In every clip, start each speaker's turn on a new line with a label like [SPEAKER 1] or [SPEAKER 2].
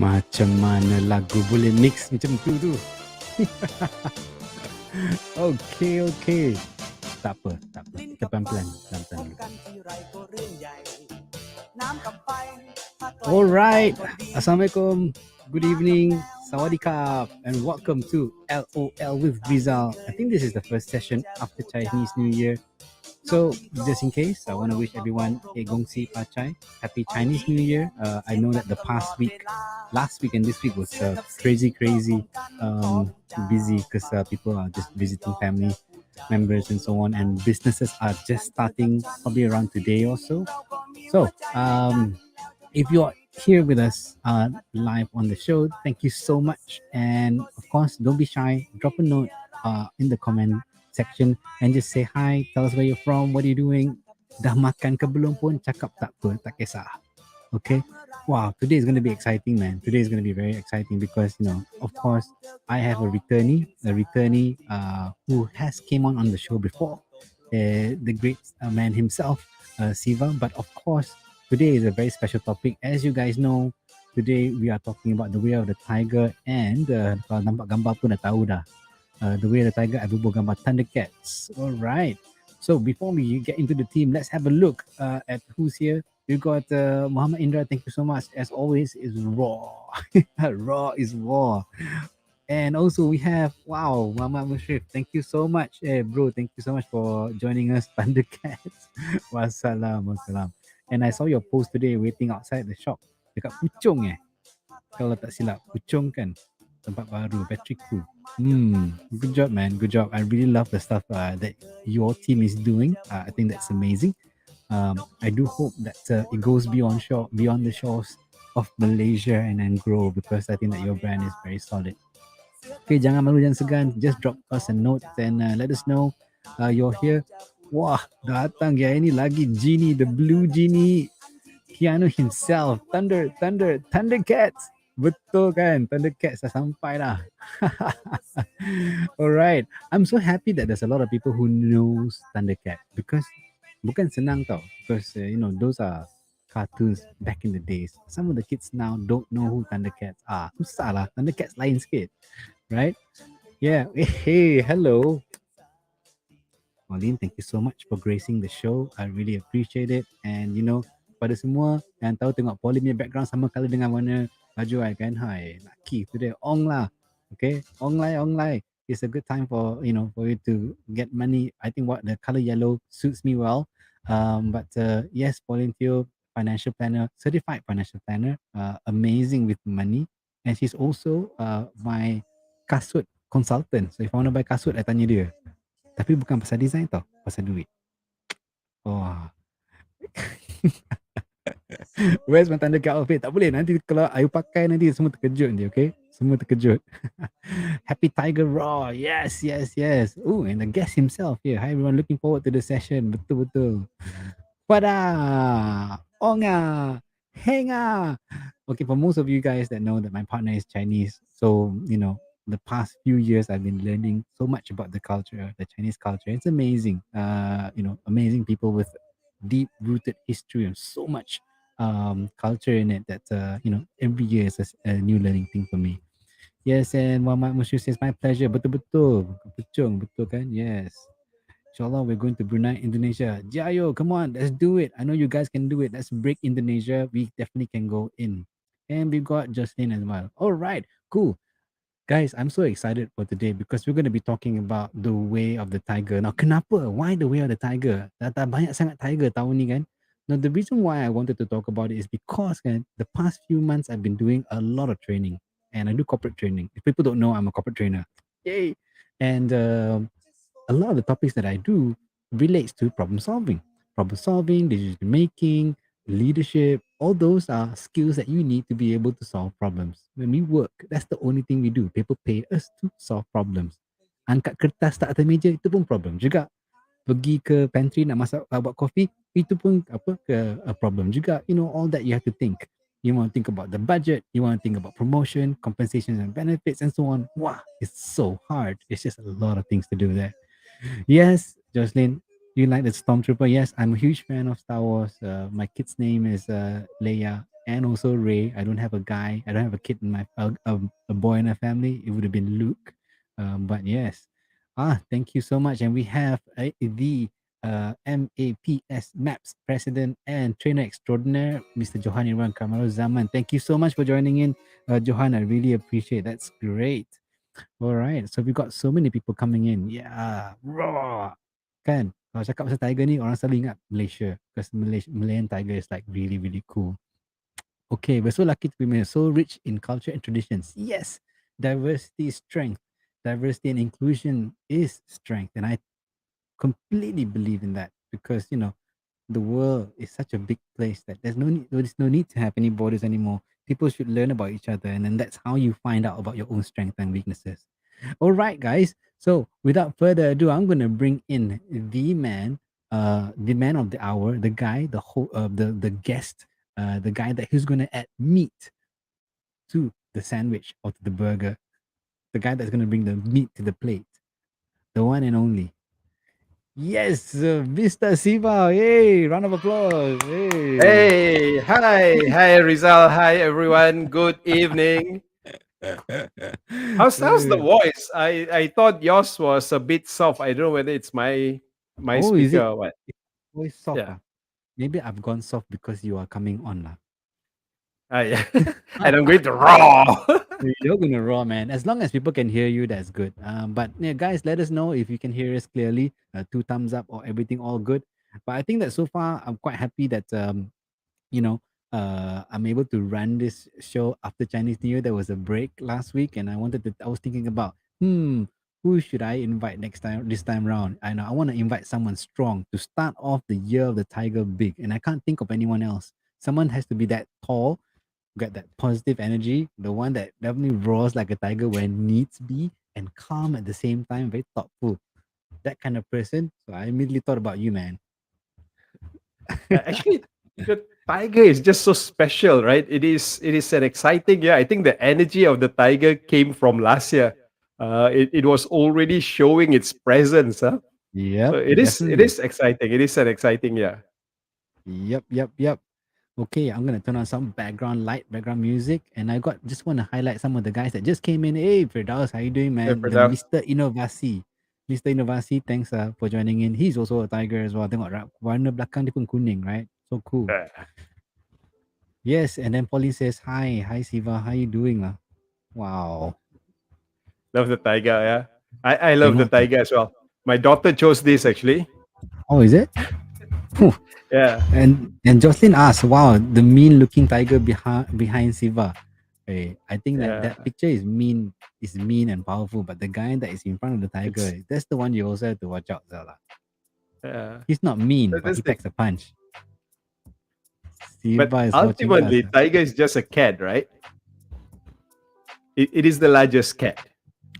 [SPEAKER 1] Macam mana lagu boleh mix macam tu? Okay. Tak apa. Kita pelan-pelan dulu. Alright. Assalamualaikum. Good evening. Sawadee and welcome to LOL with Rizal. I think this is the first session after Chinese New Year. So, just in case, I want to wish everyone a Gong Si Pa Chai, Happy Chinese New Year. I know that the past week, last week and this week was crazy, busy because people are just visiting family members and so on, and businesses are just starting probably around today or so. So, if you're here with us live on the show, thank you so much. And of course, don't be shy. Drop a note in the comment section and just say hi. Tell us where you're from. What are you doing? Dah makan ke belum pun cakap tak apa, tak kisah. Okay. Wow, today is going to be exciting, man. Today is going to be very exciting because, of course, I have a returnee who has came on the show before, the great man himself, Siva. But of course, today is a very special topic. As you guys know, today we are talking about the way of the tiger and kalau nampak gambar pun dah tahu dah. The way of the tiger, ada bubuh gambar Thundercats. All right. So before we get into the team, let's have a look at who's here. We've got Muhammad Indra. Thank you so much. As always, is raw. Raw is raw. And also we have, wow, Muhammad Mushrif. Thank you so much. Bro, thank you so much for joining us, Thundercats. Wassalam. And I saw your post today waiting outside the shop. Dekat Puchong Kalau tak silap, Puchong kan? Tempat baru, Battery Crew. Good job, man. Good job. I really love the stuff that your team is doing. I think that's amazing. I do hope that it goes beyond the shores of Malaysia and then grow, because I think that your brand is very solid. Okay, jangan malu, jangan segan. Just drop us a note and let us know you're here. Wah, datang ya ini lagi Genie, the blue Genie. Keanu himself, Thundercats. Betul kan? Thundercats dah sampai dah. Alright. I'm so happy that there's a lot of people who knows Thundercat, because bukan senang tau. Because those are cartoons back in the days. Some of the kids now don't know who Thundercats are. Susah lah. Thundercats lain sikit. Right? Yeah. Hey, hello. Pauline, thank you so much for gracing the show. I really appreciate it. And pada semua yang tahu tengok Pauline punya background sama kali dengan warna baju I kan. Hai, lucky today. Ong lah. Okay, ong lai. It's a good time for for you to get money. I think what the color yellow suits me well. But yes, Pauline Teo, financial planner, certified financial planner, amazing with money, and she's also my kasut consultant. So if I want to buy kasut, I tanya dia. Tapi bukan pasal design tau, pasal duit. Wah. Where's my Thundercat outfit? Tak boleh, nanti kalau I pakai nanti semua terkejut nanti, okay? Semua terkejut. Happy Tiger Raw. Yes. Oh, and the guest himself here. Hi everyone, looking forward to the session. Betul. Pada. Onga. Henga. Okay, for most of you guys that know that my partner is Chinese, so the past few years I've been learning so much about the culture, the Chinese culture. It's amazing. Amazing people with deep rooted history and so much culture in it that every year is a new learning thing for me. Yes, and Muhammad Mushir says my pleasure. Betul. Betul kan? Yes. Inshallah, we're going to Brunei, Indonesia. Jayo, come on, let's do it. I know you guys can do it. Let's break Indonesia. We definitely can go in. And we've got Justin as well. All right, cool. Guys, I'm so excited for today because we're going to be talking about the way of the tiger. Now, kenapa? Why the way of the tiger? Dah banyak sangat tiger tahun ni kan? Now, the reason why I wanted to talk about it is because kan, the past few months I've been doing a lot of training. And I do corporate training. If people don't know, I'm a corporate trainer. Yay! And a lot of the topics that I do relates to problem solving, decision making, leadership. All those are skills that you need to be able to solve problems. When we work, that's the only thing we do. People pay us to solve problems. Angkat kertas tak atas meja, itu pun problem juga. Pergi ke pantry nak masak, buat kopi, itu pun a problem juga. All that you have to think. You want to think about the budget, you want to think about promotion, compensation and benefits, and so on. Wow, it's so hard. It's just a lot of things to do there. Yes, Jocelyn, you like the Stormtrooper? Yes, I'm a huge fan of Star Wars. My kid's name is Leia. and also Ray. I don't have a guy. I don't have a kid in my a boy in my family. It would have been Luke. But yes, thank you so much. And we have the MAPS Maps President and Trainer Extraordinaire, Mr. Johan Irwan Kamaru Zaman. Thank you so much for joining in, Johan. I really appreciate. That's great. All right, so we got so many people coming in. Yeah, raw. Kan, kalau cakap pasal tiger ni, orang selalu ingat Malaysia. Because Malayan tiger is like really, really cool. Okay, we're so lucky to be Malaysia, so rich in culture and traditions. Yes, diversity is strength. Diversity and inclusion is strength. And I completely believe in that because, the world is such a big place that there's no need to have any borders anymore. People should learn about each other, and then that's how you find out about your own strengths and weaknesses. All right, guys. So without further ado, I'm gonna bring in the man of the hour, the guy, the whole, the guest, the guy that who's gonna add meat to the sandwich or to the burger, the guy that's gonna bring the meat to the plate, the one and only. Yes, Mr. Siva. Hey, round of applause. Hey.
[SPEAKER 2] Hey, hi Rizal, hi everyone. Good evening. How's the
[SPEAKER 1] Uh,
[SPEAKER 2] voice? I thought yours was a bit soft. I don't know whether it's my
[SPEAKER 1] oh, is
[SPEAKER 2] speaker
[SPEAKER 1] it
[SPEAKER 2] or what.
[SPEAKER 1] voice soft?
[SPEAKER 2] Yeah,
[SPEAKER 1] Maybe I've gone soft because you are coming on. Lah.
[SPEAKER 2] yeah. And I'm going to raw.
[SPEAKER 1] You're gonna raw, man. As long as people can hear you, that's good. But yeah, guys, let us know if you can hear us clearly. Two thumbs up or everything all good. But I think that so far I'm quite happy that you know, I'm able to run this show after Chinese New Year. There was a break last week, and I was thinking about, who should I invite this time round? I know I want to invite someone strong to start off the year of the tiger big, and I can't think of anyone else. Someone has to be that tall, got that positive energy, the one that definitely roars like a tiger when needs be, and calm at the same time, very thoughtful. That kind of person. So I immediately thought about you, man.
[SPEAKER 2] Actually, the tiger is just so special, right? It is an exciting year. I think the energy of the tiger came from last year. It was already showing its presence. Huh? So
[SPEAKER 1] Yep,
[SPEAKER 2] it
[SPEAKER 1] definitely.
[SPEAKER 2] is exciting. It is an exciting year.
[SPEAKER 1] Yep. Okay, I'm gonna turn on some background music, and I just want to highlight some of the guys that just came in. Hey, Firdaus, how you doing, man? The
[SPEAKER 2] Firdaus.
[SPEAKER 1] Mr. Inovasi, Mr. Inovasi, thanks for joining in. He's also a tiger as well. Tengok warna belakang dia pun kuning, right? So cool. Yes, and then Pauline says, hi Siva, how you doing, lah? Wow,
[SPEAKER 2] Love the tiger, yeah. I love the
[SPEAKER 1] tengok tu.
[SPEAKER 2] tiger as well. My daughter chose this actually.
[SPEAKER 1] Oh, is it? Whew.
[SPEAKER 2] Yeah,
[SPEAKER 1] And Jocelyn asked, "Wow, the mean-looking tiger behind Siva." Hey, I think that
[SPEAKER 2] yeah,
[SPEAKER 1] picture is mean and powerful, but the guy that is in front of the
[SPEAKER 2] it's
[SPEAKER 1] tiger, that's the one you also have to watch out, Zala.
[SPEAKER 2] yeah.
[SPEAKER 1] He's not mean, but
[SPEAKER 2] That's
[SPEAKER 1] he
[SPEAKER 2] the
[SPEAKER 1] packs a punch.
[SPEAKER 2] but
[SPEAKER 1] Siva is watching us.
[SPEAKER 2] ultimately, tiger is just a cat, right? It is the largest cat.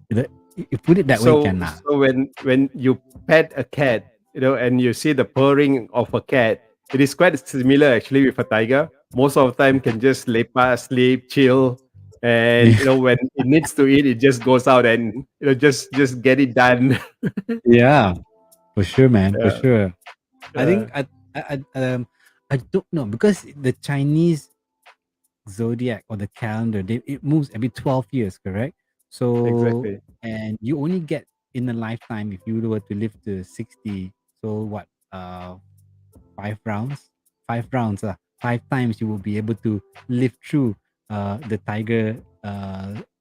[SPEAKER 1] You put it that way,
[SPEAKER 2] So
[SPEAKER 1] can lah.
[SPEAKER 2] so when you pet a cat, and you see the purring of a cat, it is quite similar actually with a tiger. Most of the time can just lepak, sleep, chill, and when it needs to eat, it just goes out and just get it done.
[SPEAKER 1] Yeah, for sure, man, for
[SPEAKER 2] Yeah,
[SPEAKER 1] sure. I think
[SPEAKER 2] yeah,
[SPEAKER 1] I don't know because the Chinese zodiac or the calendar, it moves every 12 years, correct? So,
[SPEAKER 2] exactly.
[SPEAKER 1] and you only get in a lifetime if you were to live to 60. So, what, 5 rounds? 5 rounds, 5 times you will be able to live through the tiger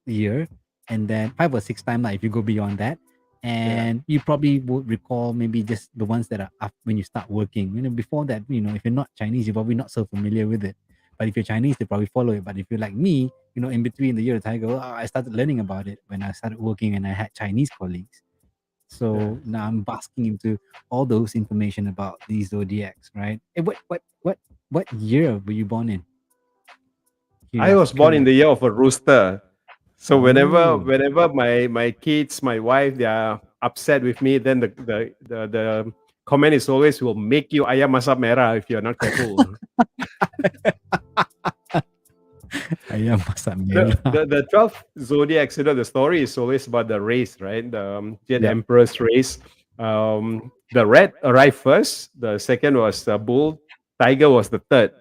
[SPEAKER 1] year, and then 5 or 6 times if you go beyond that.
[SPEAKER 2] Yeah,
[SPEAKER 1] And you probably would recall maybe just the ones that are up when you start working. Before that, if you're not Chinese, you're probably not so familiar with it. But if you're Chinese, they probably follow it. But if you're like me, in between the year of tiger, I started learning about it when I started working and I had Chinese colleagues.
[SPEAKER 2] yeah.
[SPEAKER 1] So now I'm basking into all those information about these zodiacs, right? What year were you born in?
[SPEAKER 2] I was born in
[SPEAKER 1] Curious.
[SPEAKER 2] the year of a rooster. So whenever
[SPEAKER 1] Oh,
[SPEAKER 2] whenever my kids, my wife, they are upset with me, then the comment is always will make you ayam masak merah if you're not careful.
[SPEAKER 1] ayam masak
[SPEAKER 2] The
[SPEAKER 1] merah.
[SPEAKER 2] the, the 12 zodiacs, the story is always about the race, right? The Jet
[SPEAKER 1] Yep.
[SPEAKER 2] Emperor's race. The red arrived first. The second was the bull. Tiger was the third.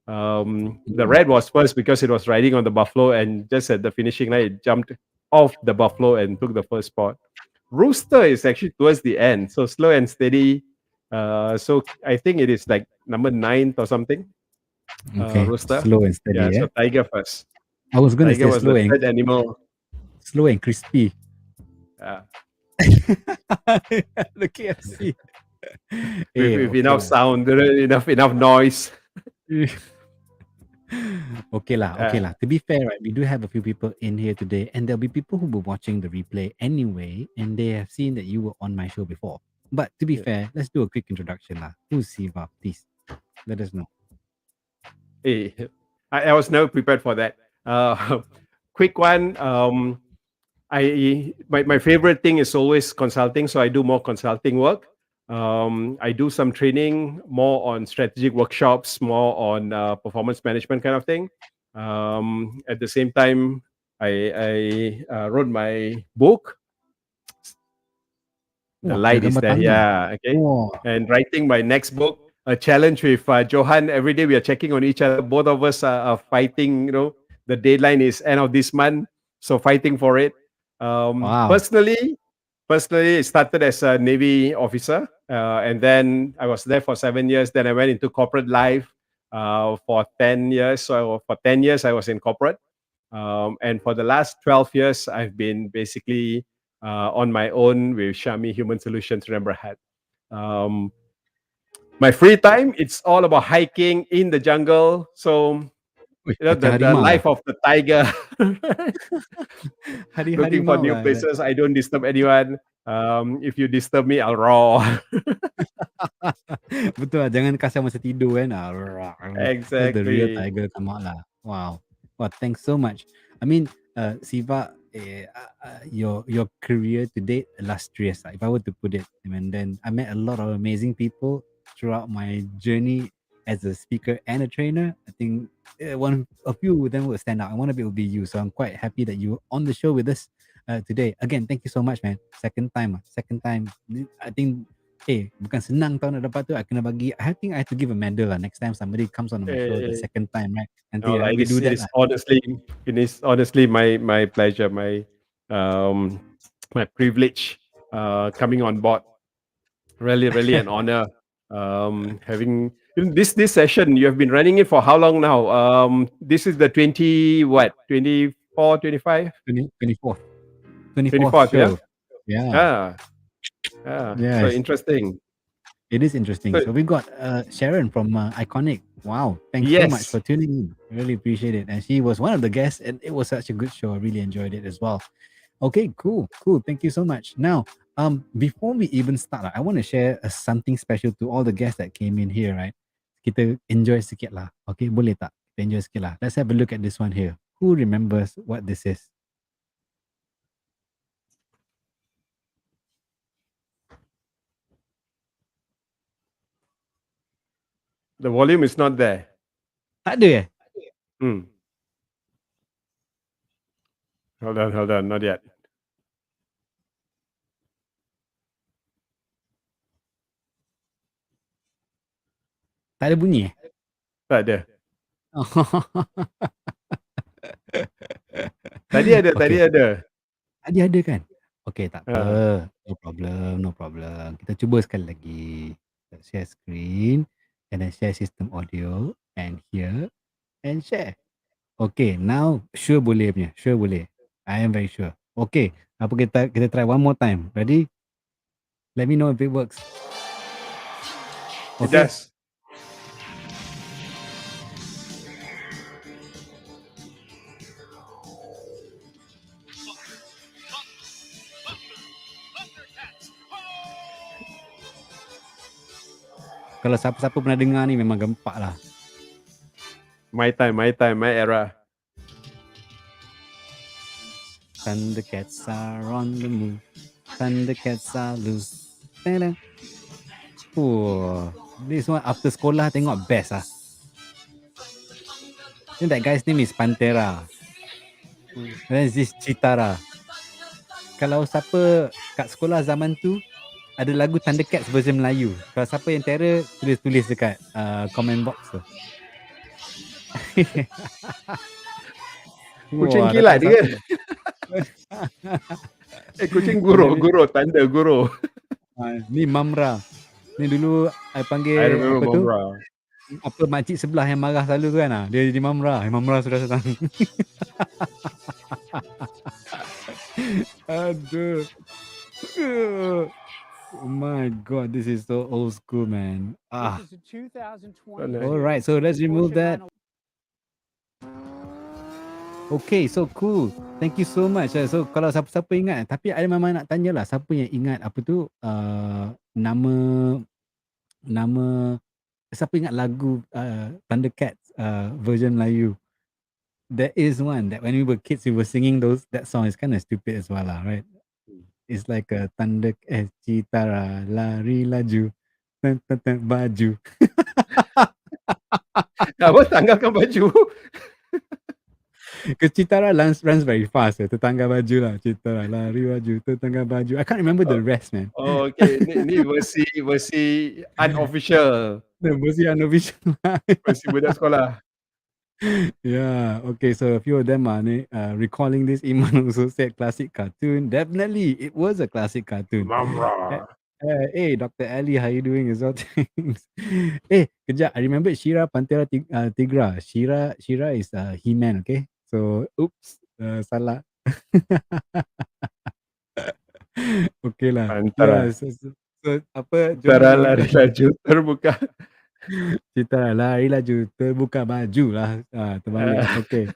[SPEAKER 2] The red was first because it was riding on the buffalo, and just at the finishing line, it jumped off the buffalo and took the first spot. Rooster is actually towards the end, so slow and steady. So I think it is like number 9 or something.
[SPEAKER 1] Okay,
[SPEAKER 2] Rooster.
[SPEAKER 1] slow and steady.
[SPEAKER 2] Yeah,
[SPEAKER 1] Yeah,
[SPEAKER 2] so tiger first.
[SPEAKER 1] I was gonna
[SPEAKER 2] Tiger
[SPEAKER 1] say
[SPEAKER 2] was the third animal.
[SPEAKER 1] slow and crispy.
[SPEAKER 2] Yeah.
[SPEAKER 1] The KFC.
[SPEAKER 2] With
[SPEAKER 1] Okay
[SPEAKER 2] enough
[SPEAKER 1] lah.
[SPEAKER 2] sound, enough noise.
[SPEAKER 1] Okay lah. To be fair, right, we do have a few people in here today, and there'll be people who were watching the replay anyway, and they have seen that you were on my show before. But to be fair, let's do a quick introduction lah. Who's Siva? Please let us know.
[SPEAKER 2] Hey, I was never prepared for that. Quick one. My favorite thing is always consulting, so I do more consulting work. I do some training, more on strategic workshops, more on performance management kind of thing. At the same time, I wrote my book. The light is there, yeah. Okay, and writing my next book. A challenge with Johan. Every day we are checking on each other. Both of us are fighting. The deadline is end of this month, so fighting for it. Personally, it started as a Navy officer, and then I was there for 7 years. Then I went into corporate life for 10 years. So for 10 years, I was in corporate. And for the last 12 years, I've been basically on my own with Shami Human Solutions. Remember, I had my free time. It's all about hiking in the jungle. So the life of the tiger. Looking for new places. I don't disturb anyone. If you disturb me, I'll roar.
[SPEAKER 1] Betul lah, jangan kasar masa tidur kan.
[SPEAKER 2] Exactly.
[SPEAKER 1] The real tiger come out lah. Wow, thanks so much. I mean, Siva, your career to date illustrious. If I were to put it, and then I met a lot of amazing people throughout my journey as a speaker and a trainer. I think a few of them will stand out, and one of it will be you. So I'm quite happy that you're on the show with us today. Again, thank you so much, man. Second time. I think, bukan senang tau nak dapat tu. I think I have to give a medal lah next time somebody comes on my show the second time, right? Nanti we do that.
[SPEAKER 2] It is honestly my pleasure, my privilege coming on board. Really an honor. Having this session, you have been running it for how long now? This is the 24th,
[SPEAKER 1] 24th show.
[SPEAKER 2] Yeah.
[SPEAKER 1] Yes.
[SPEAKER 2] So interesting.
[SPEAKER 1] It is interesting. So we got Sharon from Iconic. Wow, thanks so much for tuning in. Really appreciate it. And she was one of the guests, and it was such a good show. I really enjoyed it as well. Okay, cool. Thank you so much. Now, before we even start, I want to share something special to all the guests that came in here, right? Kita enjoy sikit lah. Okay, boleh tak? Kita enjoy sikit lah. Let's have a look at this one here. Who remembers what this is?
[SPEAKER 2] The volume is not there.
[SPEAKER 1] Tak ada
[SPEAKER 2] Hold on, not yet.
[SPEAKER 1] Tak ada bunyi
[SPEAKER 2] Tak ada. Tadi ada.
[SPEAKER 1] Tadi ada kan? Okay, tak apa. No problem. Kita cuba sekali lagi. Let's share screen. And then share system audio. And here. And share. Okay, now sure boleh punya. Sure boleh. I am very sure. Okay, apa kita try one more time. Ready? Let me know if it works.
[SPEAKER 2] Okay. It does.
[SPEAKER 1] Kalau siapa-siapa pernah dengar ni memang gempak lah.
[SPEAKER 2] My time, my era.
[SPEAKER 1] Thundercats are on the move. Thundercats are loose. This one after sekolah tengok best lah. That guy's name is Pantera. Then this Chitara. Kalau siapa kat sekolah zaman tu ada lagu Thundercats version Melayu. Kalau siapa yang terror, tulis dekat comment box tu.
[SPEAKER 2] Kucing
[SPEAKER 1] Wah, dah
[SPEAKER 2] kilat
[SPEAKER 1] tak
[SPEAKER 2] dia kan.
[SPEAKER 1] sabar.
[SPEAKER 2] Kucing
[SPEAKER 1] And
[SPEAKER 2] guru,
[SPEAKER 1] then
[SPEAKER 2] guru, tanda guru.
[SPEAKER 1] ni Mamra. Ni dulu I
[SPEAKER 2] I
[SPEAKER 1] panggil
[SPEAKER 2] remember
[SPEAKER 1] apa tu?
[SPEAKER 2] Mamra.
[SPEAKER 1] Apa makcik sebelah yang marah selalu tu kan ah. Dia jadi Mamra. Mamra sudah datang. Aduh. Oh my god, this is so old school, man. Ah. All right, so let's remove that. Okay, so cool. Thank you so much. So kalau siapa-siapa ingat, tapi I memang nak tanya lah, siapa yang ingat apa tu nama siapa ingat lagu Thundercats version Melayu? There is one that when we were kids we were singing that song. It's kind of stupid as well lah, right? It's like a thunder citara lari laju baju.
[SPEAKER 2] Apa tanggalkan baju?
[SPEAKER 1] Because Citara runs very fast. Tetangga baju lah. Citara lari baju, tetangga baju. I can't remember the rest, man.
[SPEAKER 2] Oh, okay. Ni versi unofficial.
[SPEAKER 1] The versi unofficial.
[SPEAKER 2] Versi budak sekolah.
[SPEAKER 1] Yeah. Okay. So a few of them are recalling this. Iman also said classic cartoon. Definitely, it was a classic cartoon.
[SPEAKER 2] Mamra.
[SPEAKER 1] Hey, Dr. Ali, how you doing? Is all things. Kejap. I remember Shira Pantera Tigra. Shira is He-Man. Okay. So, oops, salah. Okay lah.
[SPEAKER 2] Antara.
[SPEAKER 1] Yeah, so apa?
[SPEAKER 2] Antara lari laju terbuka.
[SPEAKER 1] Citara lari laju terbuka baju lah. Terbalik. Okay.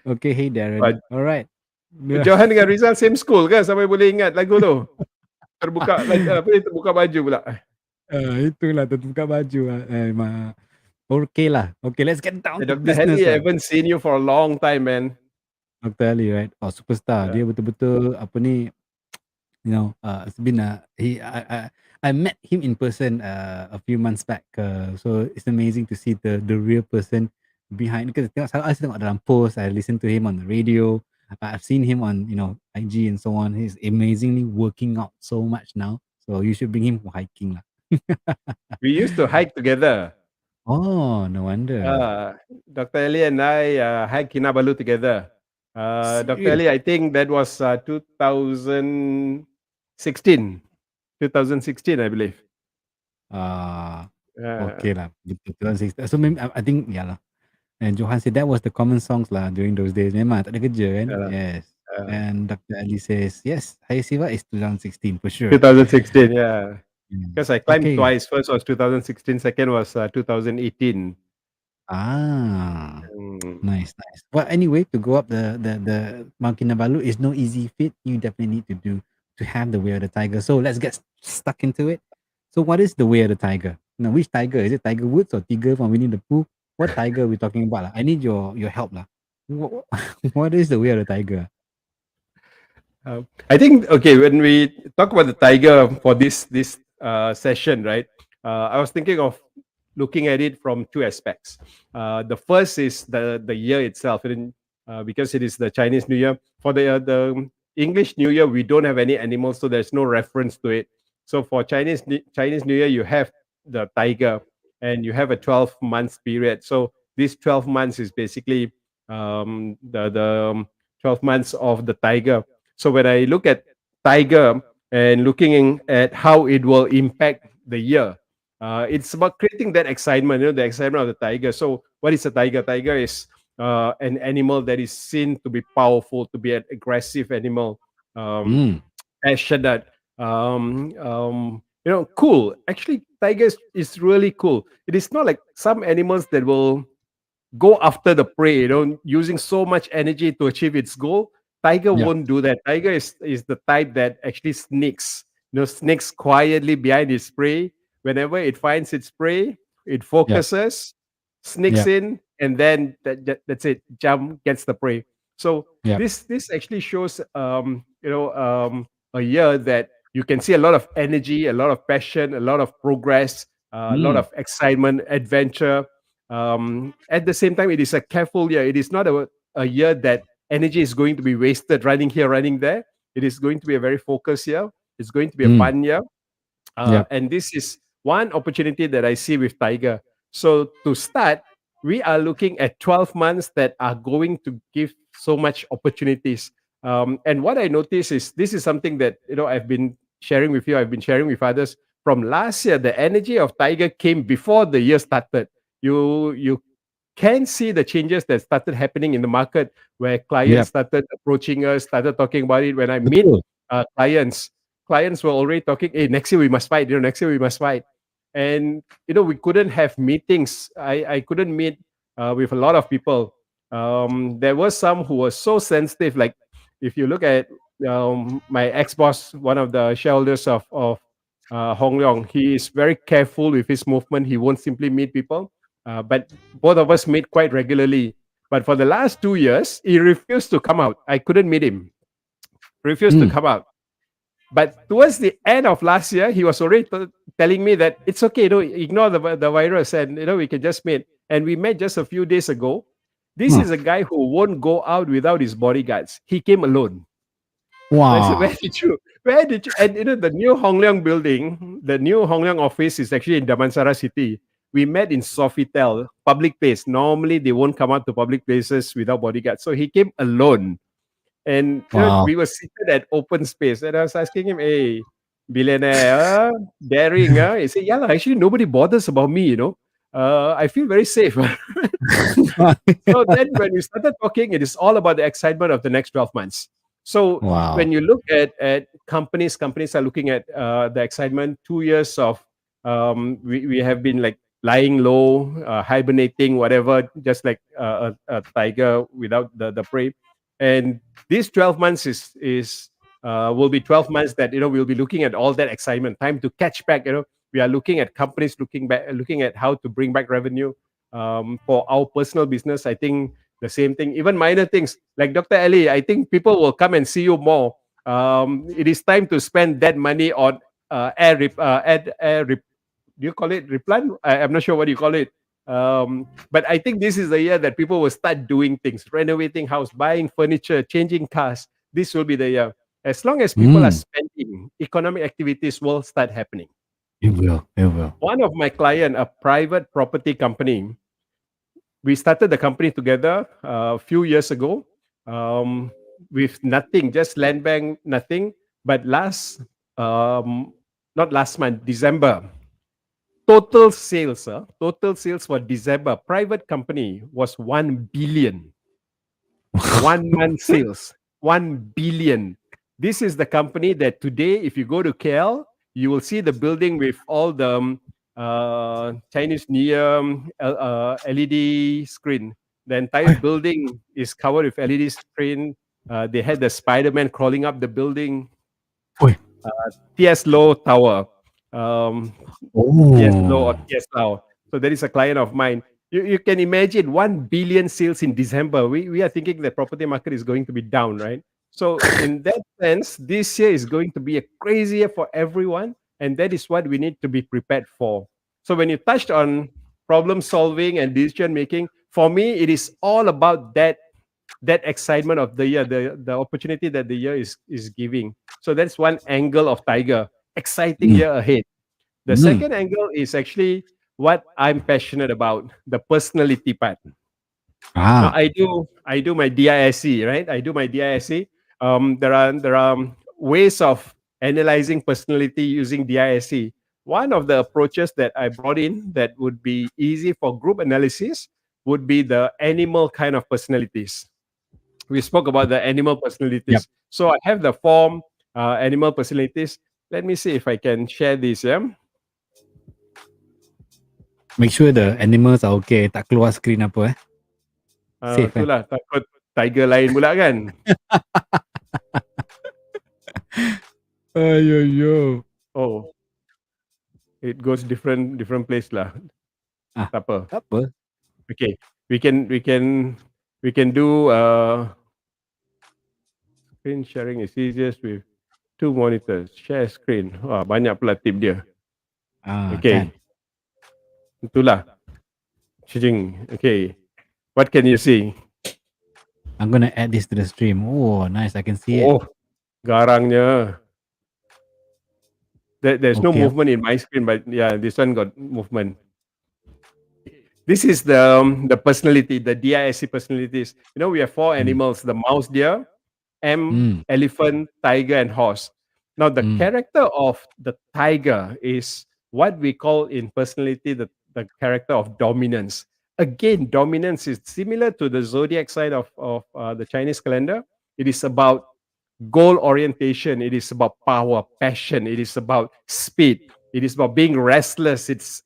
[SPEAKER 1] Okay, hey Darren. Alright.
[SPEAKER 2] Johan dengan Rizal same school kan? Sampai boleh ingat lagu tu. Terbuka apa ni, terbuka baju pula.
[SPEAKER 1] Itulah terbuka baju. Okay lah. Okay, let's get down to
[SPEAKER 2] Dr.
[SPEAKER 1] business.
[SPEAKER 2] Henry, I haven't seen you for a long time, man.
[SPEAKER 1] Dr. Ali, right? Oh, superstar. Dia betul-betul apa ni, you know, it's been I met him in person a few months back. So it's amazing to see the real person behind. Because I tengok dalam post, I listen to him on the radio. I've seen him on, you know, IG and so on. He's amazingly working out so much now. So you should bring him for hiking lah.
[SPEAKER 2] We used to hike together.
[SPEAKER 1] Oh, no wonder.
[SPEAKER 2] Dr. Ali and I hiked Kinabalu together. Dr. Ali, I think that was 2016. 2016, I believe.
[SPEAKER 1] Okay lah. 2016. So maybe I think lah. And Johan said that was the common songs lah during those days. Memang tak ada kerja kan? Yes. And Dr. Ali says, yes, Hai Siva is 2016 for sure.
[SPEAKER 2] 2016, yeah. Because I climbed twice. First was 2016, second was 2018.
[SPEAKER 1] Nice. Well, anyway, to go up the Mount Kinabalu is no easy feat. You definitely need to have the way of the tiger. So let's get stuck into it. So what is the way of the tiger? Now, which tiger? Is it Tiger Woods or Tiger from Winnie the Pooh? What tiger are we talking about? I need your help lah. What is the way of the tiger?
[SPEAKER 2] I think, okay, when we talk about the tiger for this session, right? I was thinking of looking at it from two aspects. The first is the year itself, because it is the Chinese New Year. For the English New Year, we don't have any animals, so there's no reference to it. So for Chinese New Year, you have the tiger, and you have a 12 months period. So this 12 months is basically the 12 months of the tiger. So when I look at tiger and looking at how it will impact the year, it's about creating that excitement, the excitement of the tiger. So what is a tiger? Tiger is an animal that is seen to be powerful, to be an aggressive animal, passionate, cool. Actually, tiger is really cool. It is not like some animals that will go after the prey, using so much energy to achieve its goal. Tiger won't do that. Tiger is the type that actually sneaks quietly behind its prey. Whenever it finds its prey, it focuses, sneaks in, and then that's it. Jump, gets the prey. So this actually shows a year that you can see a lot of energy, a lot of passion, a lot of progress, a lot of excitement, adventure. At the same time, it is a careful year. It is not a year that energy is going to be wasted running here, running there. It is going to be a very focused year. It's going to be a fun year. And this is one opportunity that I see with tiger. So to start, we are looking at 12 months that are going to give so much opportunities. And what I notice is this is something that I've been sharing with you. I've been sharing with others. From last year, the energy of Tiger came before the year started. You can see the changes that started happening in the market, where clients
[SPEAKER 1] Yep.
[SPEAKER 2] started approaching us, started talking about it. When I meet
[SPEAKER 1] Betul.
[SPEAKER 2] clients were already talking, hey, next year we must fight, next year we must fight. And we couldn't have meetings. I couldn't meet with a lot of people. There were some who were so sensitive. Like, if you look at my ex-boss, one of the shareholders of Hong Leong, he is very careful with his movement. He won't simply meet people. But both of us meet quite regularly. But for the last 2 years, he refused to come out. I couldn't meet him. Refused to
[SPEAKER 1] Mm.
[SPEAKER 2] come out. But towards the end of last year, he was already telling me that it's okay, ignore the virus, and we can just meet. And we met just a few days ago. This
[SPEAKER 1] Huh.
[SPEAKER 2] is a guy who won't go out without his bodyguards. He came alone. I said,
[SPEAKER 1] Wow.
[SPEAKER 2] where did you? Where did you? And the new Hong Leong building, the new Hong Leong office is actually in Damansara City. We met in Sofitel, public place. Normally, they won't come out to public places without bodyguards. So he came alone. And
[SPEAKER 1] Wow.
[SPEAKER 2] we were seated at open space, and I was asking him, "Hey, billionaire, daring?" He said, "Yeah, lah, actually nobody bothers about me. I feel very safe." So then, when we started talking, it is all about the excitement of the next 12 months. So
[SPEAKER 1] Wow.
[SPEAKER 2] when you look at companies are looking at the excitement. 2 years of we have been like lying low, hibernating, whatever, just like a tiger without the prey. And these 12 months is will be 12 months that we'll be looking at all that excitement. Time to catch back. We are looking at companies looking at how to bring back revenue. For our personal business, I think the same thing. Even minor things like Dr. Ali, I think people will come and see you more. It is time to spend that money on do you call it replan? I'm not sure what you call it. But I think this is the year that people will start doing things, renovating house, buying furniture, changing cars. This will be the year. As long as people are
[SPEAKER 1] Mm.
[SPEAKER 2] spending, economic activities will start happening.
[SPEAKER 1] It will. It will.
[SPEAKER 2] One of my client, a private property company, we started the company together a few years ago, with nothing, just land bank, nothing. But um, not last month, December, total sales for December, private company was 1 billion. 1 month sales, 1 billion. This is the company that today, if you go to KL, you will see the building with all the Chinese New Year LED screen. The entire
[SPEAKER 1] Hey.
[SPEAKER 2] building is covered with LED screen. They had the Spider-Man crawling up the building.
[SPEAKER 1] Oi.
[SPEAKER 2] TS Low Tower. Um, TS Low or
[SPEAKER 1] Oh.
[SPEAKER 2] TS Low. So that is a client of mine. You can imagine 1 billion sales in December. We are thinking the property market is going to be down, right? So in that sense, this year is going to be a crazy year for everyone, and that is what we need to be prepared for. So when you touched on problem solving and decision making, for me, it is all about that excitement of the year, the opportunity that the year is giving. So that's one angle of Tiger. Exciting
[SPEAKER 1] Mm.
[SPEAKER 2] year ahead. The
[SPEAKER 1] Mm.
[SPEAKER 2] second angle is actually what I'm passionate about, the personality part. Now
[SPEAKER 1] Ah.
[SPEAKER 2] I do my DISC, right? I do my DISC. There are ways of analyzing personality using DISC. One of the approaches that I brought in that would be easy for group analysis would be the animal kind of personalities. We spoke about the animal
[SPEAKER 1] Yep.
[SPEAKER 2] personalities. So I have the form animal personalities. Let me see if I can share this. Yeah.
[SPEAKER 1] Make sure the animals are okay. Tak keluar screen apa eh. Safe kan?
[SPEAKER 2] Itulah takut tiger lain pula kan.
[SPEAKER 1] Ayo yo.
[SPEAKER 2] Oh, it goes different place lah.
[SPEAKER 1] Ah.
[SPEAKER 2] Tak apa.
[SPEAKER 1] Tak apa.
[SPEAKER 2] Okay, we can do screen sharing is easiest with two monitors. Share screen. Wah, banyak pula tip dia.
[SPEAKER 1] Ah,
[SPEAKER 2] Okay,
[SPEAKER 1] kan.
[SPEAKER 2] itulah. Shijing. Okay, what can you see?
[SPEAKER 1] I'm gonna add this to the stream. Oh, nice. I can see it.
[SPEAKER 2] Oh, garangnya. There's no
[SPEAKER 1] Okay.
[SPEAKER 2] movement in my screen, but yeah, this one got movement. This is the personality, the DISC personalities. We have four
[SPEAKER 1] Mm,
[SPEAKER 2] animals: the mouse, deer, M,
[SPEAKER 1] mm,
[SPEAKER 2] elephant, tiger, and horse. Now, the
[SPEAKER 1] mm.
[SPEAKER 2] character of the tiger is what we call in personality the character of dominance. Again, dominance is similar to the zodiac sign of the Chinese calendar. It is about goal orientation. It is about power, passion. It is about speed. It is about being restless. It's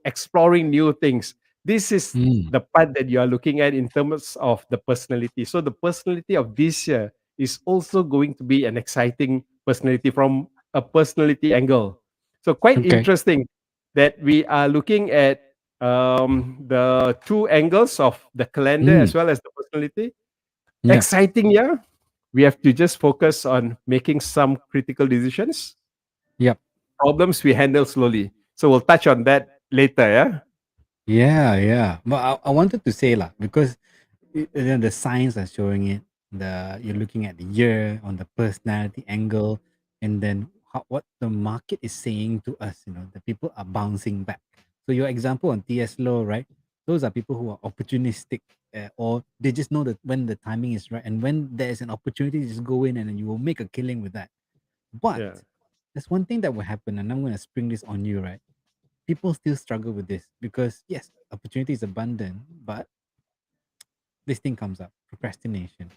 [SPEAKER 2] exploring new things. This is
[SPEAKER 1] Mm.
[SPEAKER 2] the part that you are looking at in terms of the personality. So the personality of this year is also going to be an exciting personality from a personality angle. So quite
[SPEAKER 1] Okay.
[SPEAKER 2] interesting that we are looking at the two angles of the calendar
[SPEAKER 1] Mm.
[SPEAKER 2] as well as the personality.
[SPEAKER 1] Yeah.
[SPEAKER 2] Exciting year. We have to just focus on making some critical decisions.
[SPEAKER 1] Yep.
[SPEAKER 2] Problems we handle slowly. So we'll touch on that later. Yeah.
[SPEAKER 1] Yeah. Yeah. But I wanted to say lah, because the signs are showing it. You're looking at the year on the personality angle, and then what the market is saying to us. The people are bouncing back. So your example on TS Low, right? Those are people who are opportunistic, or they just know that when the timing is right, and when there's an opportunity, just go in and then you will make a killing with that. But
[SPEAKER 2] Yeah.
[SPEAKER 1] there's one thing that will happen, and I'm going to spring this on you, right? People still struggle with this because yes, opportunity is abundant, but this thing comes up: procrastination.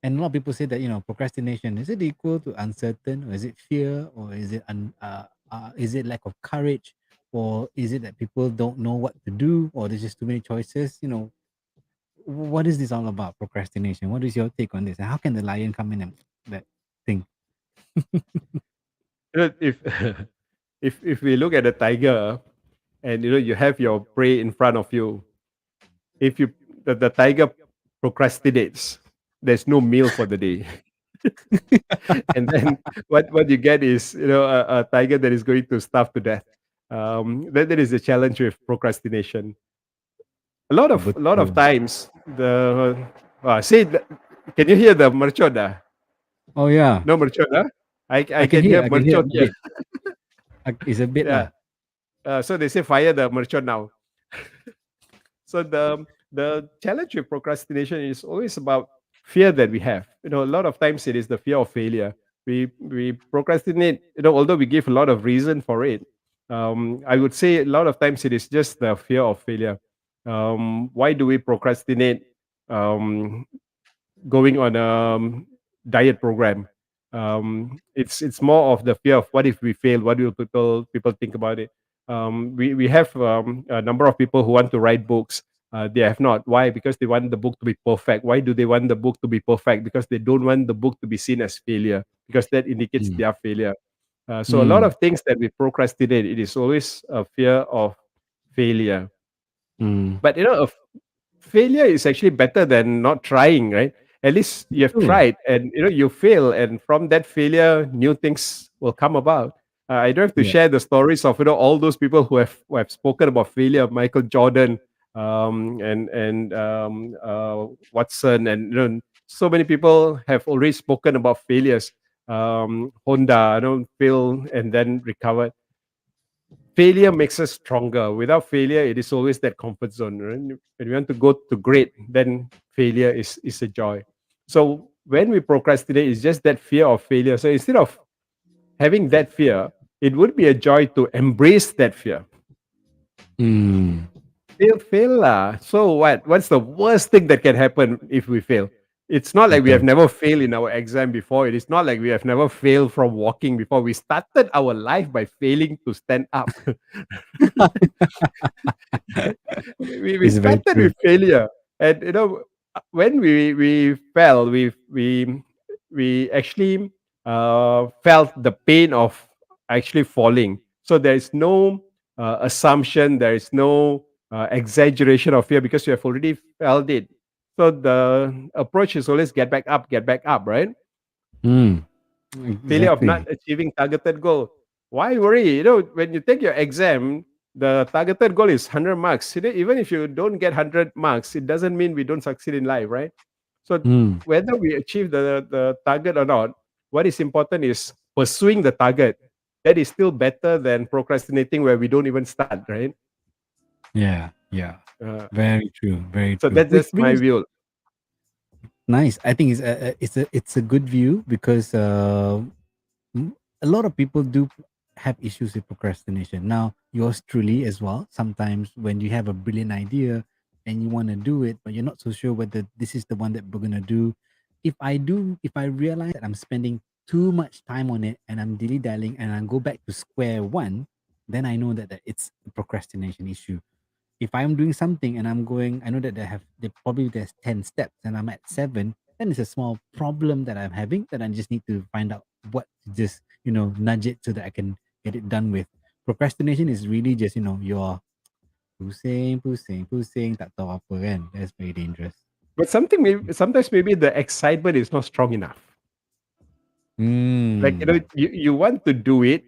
[SPEAKER 1] And a lot of people say that procrastination, is it equal to uncertain, or is it fear, or is it lack of courage, or is it that people don't know what to do, or there's just too many choices? What is this all about, procrastination? What is your take on this, and how can the lion come in and that thing?
[SPEAKER 2] If if we look at a tiger and you have your prey in front of you, if the tiger procrastinates, there's no meal for the day. And then what you get is a tiger that is going to starve to death. That is the challenge with procrastination. A lot of
[SPEAKER 1] Betul.
[SPEAKER 2] times the say can you hear the mercon?
[SPEAKER 1] Oh yeah,
[SPEAKER 2] No mercon, I
[SPEAKER 1] I can
[SPEAKER 2] can
[SPEAKER 1] hear.
[SPEAKER 2] hear
[SPEAKER 1] I can hear
[SPEAKER 2] mercon
[SPEAKER 1] a
[SPEAKER 2] here.
[SPEAKER 1] bit. It's a bit
[SPEAKER 2] Yeah.
[SPEAKER 1] lah.
[SPEAKER 2] So they say fire the mercon now. So the challenge with procrastination is always about fear that we have. A lot of times it is the fear of failure. We procrastinate. Although we give a lot of reason for it, I would say a lot of times it is just the fear of failure. Why do we procrastinate? Um, Going on a diet program. It's more of the fear of what if we fail? What will people think about it? We have a number of people who want to write books. They have not. Why? Because they want the book to be perfect. Why do they want the book to be perfect? Because they don't want the book to be seen as failure, because that indicates
[SPEAKER 1] Mm,
[SPEAKER 2] their failure. So a lot
[SPEAKER 1] mm,
[SPEAKER 2] of things that we procrastinate, it is always a fear of failure.
[SPEAKER 1] mm.
[SPEAKER 2] But failure is actually better than not trying, right? At least you have
[SPEAKER 1] Betul.
[SPEAKER 2] tried and you fail, and from that failure new things will come about. I don't have to
[SPEAKER 1] Yeah.
[SPEAKER 2] share the stories of all those people who have spoken about failure: Michael Jordan, and Watson, and so many people have already spoken about failures. Honda, fail and then recovered. Failure makes us stronger. Without failure, it is always that comfort zone. Right? When we want to go to great, then failure is a joy. So when we procrastinate, it's just that fear of failure. So instead of having that fear, it would be a joy to embrace that fear.
[SPEAKER 1] Mm.
[SPEAKER 2] Fail lah. So what? What's the worst thing that can happen if we fail? It's not like we have
[SPEAKER 1] Betul.
[SPEAKER 2] never failed in our exam before. It is not like we have never failed from walking before. We started our life by failing to stand up. We
[SPEAKER 1] It's very
[SPEAKER 2] started
[SPEAKER 1] true.
[SPEAKER 2] with failure, and when we fell, we actually felt the pain of actually falling. So there is no assumption, there is no exaggeration of fear, because you have already felt it. So the approach is always get back up, right?
[SPEAKER 1] Mm.
[SPEAKER 2] Failure of not
[SPEAKER 1] Exactly.
[SPEAKER 2] achieving targeted goal. Why worry? When you take your exam, the targeted goal is 100 marks. Even if you don't get 100 marks, it doesn't mean we don't succeed in life, right? So
[SPEAKER 1] Mm.
[SPEAKER 2] whether we achieve the target or not, what is important is pursuing the target. That is still better than procrastinating where we don't even start, right?
[SPEAKER 1] Yeah. Yeah.
[SPEAKER 2] Uh,
[SPEAKER 1] Very true. Very
[SPEAKER 2] so
[SPEAKER 1] true. Which
[SPEAKER 2] that's my
[SPEAKER 1] brings
[SPEAKER 2] view.
[SPEAKER 1] nice. I think it's a good view because a lot of people do have issues with procrastination. Now, yours truly as well. Sometimes when you have a brilliant idea and you want to do it, but you're not so sure whether this is the one that we're gonna do. If I realize that I'm spending too much time on it and I'm dilly dallying and I go back to square one, then I know that it's a procrastination issue. If I'm doing something and I'm going, I know that there's 10 steps and I'm at seven, then it's a small problem that I'm having that I just need to find out what to just, nudge it so that I can get it done with. Procrastination is really just, you're pusing, tak tahu apa kan. That's very dangerous.
[SPEAKER 2] But sometimes maybe the excitement is not strong enough. Like,
[SPEAKER 1] Mm,
[SPEAKER 2] you want to do it,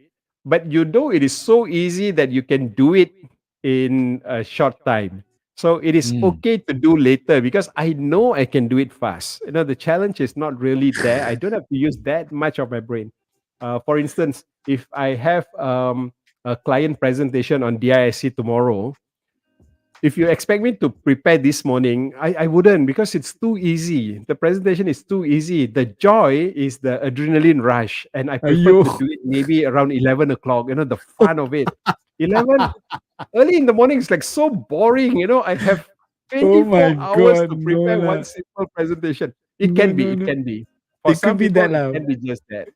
[SPEAKER 2] but you know it is so easy that you can do it in a short time. So it is
[SPEAKER 1] mm.
[SPEAKER 2] okay to do later because I know I can do it fast. The challenge is not really there. I don't have to use that much of my brain. For instance, if I have a client presentation on DISC tomorrow, if you expect me to prepare this morning, I wouldn't, because it's too easy. The presentation is too easy. The joy is the adrenaline rush, and I prefer
[SPEAKER 1] Ayo.
[SPEAKER 2] to do it maybe around 11 o'clock. The fun of it. 11 early in the morning is like so boring. I have
[SPEAKER 1] Oh my
[SPEAKER 2] 24 hours
[SPEAKER 1] god,
[SPEAKER 2] to
[SPEAKER 1] no
[SPEAKER 2] prepare one
[SPEAKER 1] lah.
[SPEAKER 2] simple presentation. It
[SPEAKER 1] No,
[SPEAKER 2] can be,
[SPEAKER 1] no,
[SPEAKER 2] it
[SPEAKER 1] no.
[SPEAKER 2] can be. For
[SPEAKER 1] It could
[SPEAKER 2] some
[SPEAKER 1] be
[SPEAKER 2] people,
[SPEAKER 1] that
[SPEAKER 2] it
[SPEAKER 1] lah.
[SPEAKER 2] can be just that.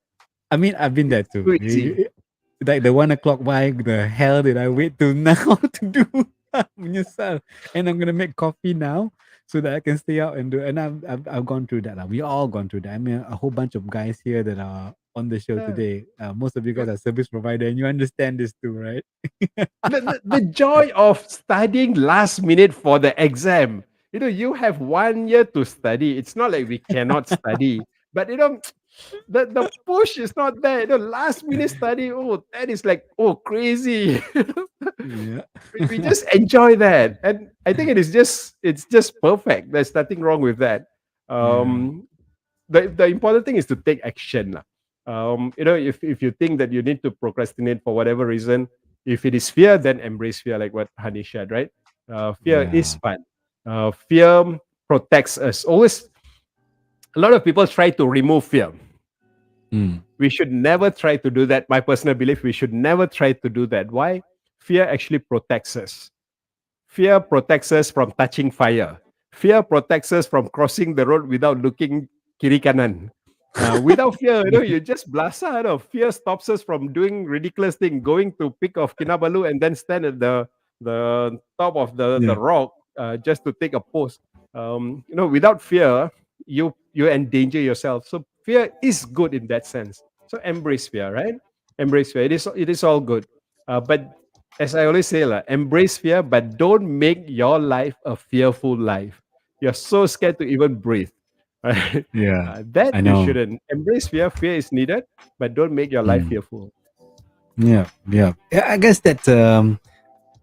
[SPEAKER 1] I mean, I've been there
[SPEAKER 2] It's
[SPEAKER 1] too.
[SPEAKER 2] too easy.
[SPEAKER 1] Like the 1 o'clock. Why the hell did I wait till now to do? Menyesal. And I'm gonna make coffee now so that I can stay out and do. And I've gone through that. Lah. We all gone through that. I mean, a whole bunch of guys here that are on the show
[SPEAKER 2] Yeah.
[SPEAKER 1] today. Most of you guys are service provider, and you understand this too, right?
[SPEAKER 2] The joy of studying last minute for the exam. You have 1 year to study. It's not like we cannot study, but the push is not there. Last minute study. Oh, that is like, oh, crazy.
[SPEAKER 1] Yeah.
[SPEAKER 2] We just enjoy that, and I think it's just perfect. There's nothing wrong with that.
[SPEAKER 1] Yeah.
[SPEAKER 2] The important thing is to take action lah. If you think that you need to procrastinate for whatever reason, if it is fear, then embrace fear, like what Hani said, right? Fear is
[SPEAKER 1] Yeah.
[SPEAKER 2] fun. Fear protects us. Always, a lot of people try to remove fear.
[SPEAKER 1] Mm.
[SPEAKER 2] We should never try to do that. My personal belief, we should never try to do that. Why? Fear actually protects us. Fear protects us from touching fire. Fear protects us from crossing the road without looking kiri kanan. Without fear, you just blasa. Fear stops us from doing ridiculous thing, going to pick of Kinabalu and then stand at the top of the
[SPEAKER 1] Yeah.
[SPEAKER 2] rock, just to take a pose. Without fear, you endanger yourself. So fear is good in that sense. So embrace fear, right? Embrace fear. It is all good. But as I always say, embrace fear, but don't make your life a fearful life. You're so scared to even breathe. Right?
[SPEAKER 1] Yeah.
[SPEAKER 2] That
[SPEAKER 1] I
[SPEAKER 2] you
[SPEAKER 1] know.
[SPEAKER 2] shouldn't. Embrace fear. Fear is needed, but don't make your life
[SPEAKER 1] Mm.
[SPEAKER 2] fearful.
[SPEAKER 1] Yeah. Yeah. Yeah. I guess that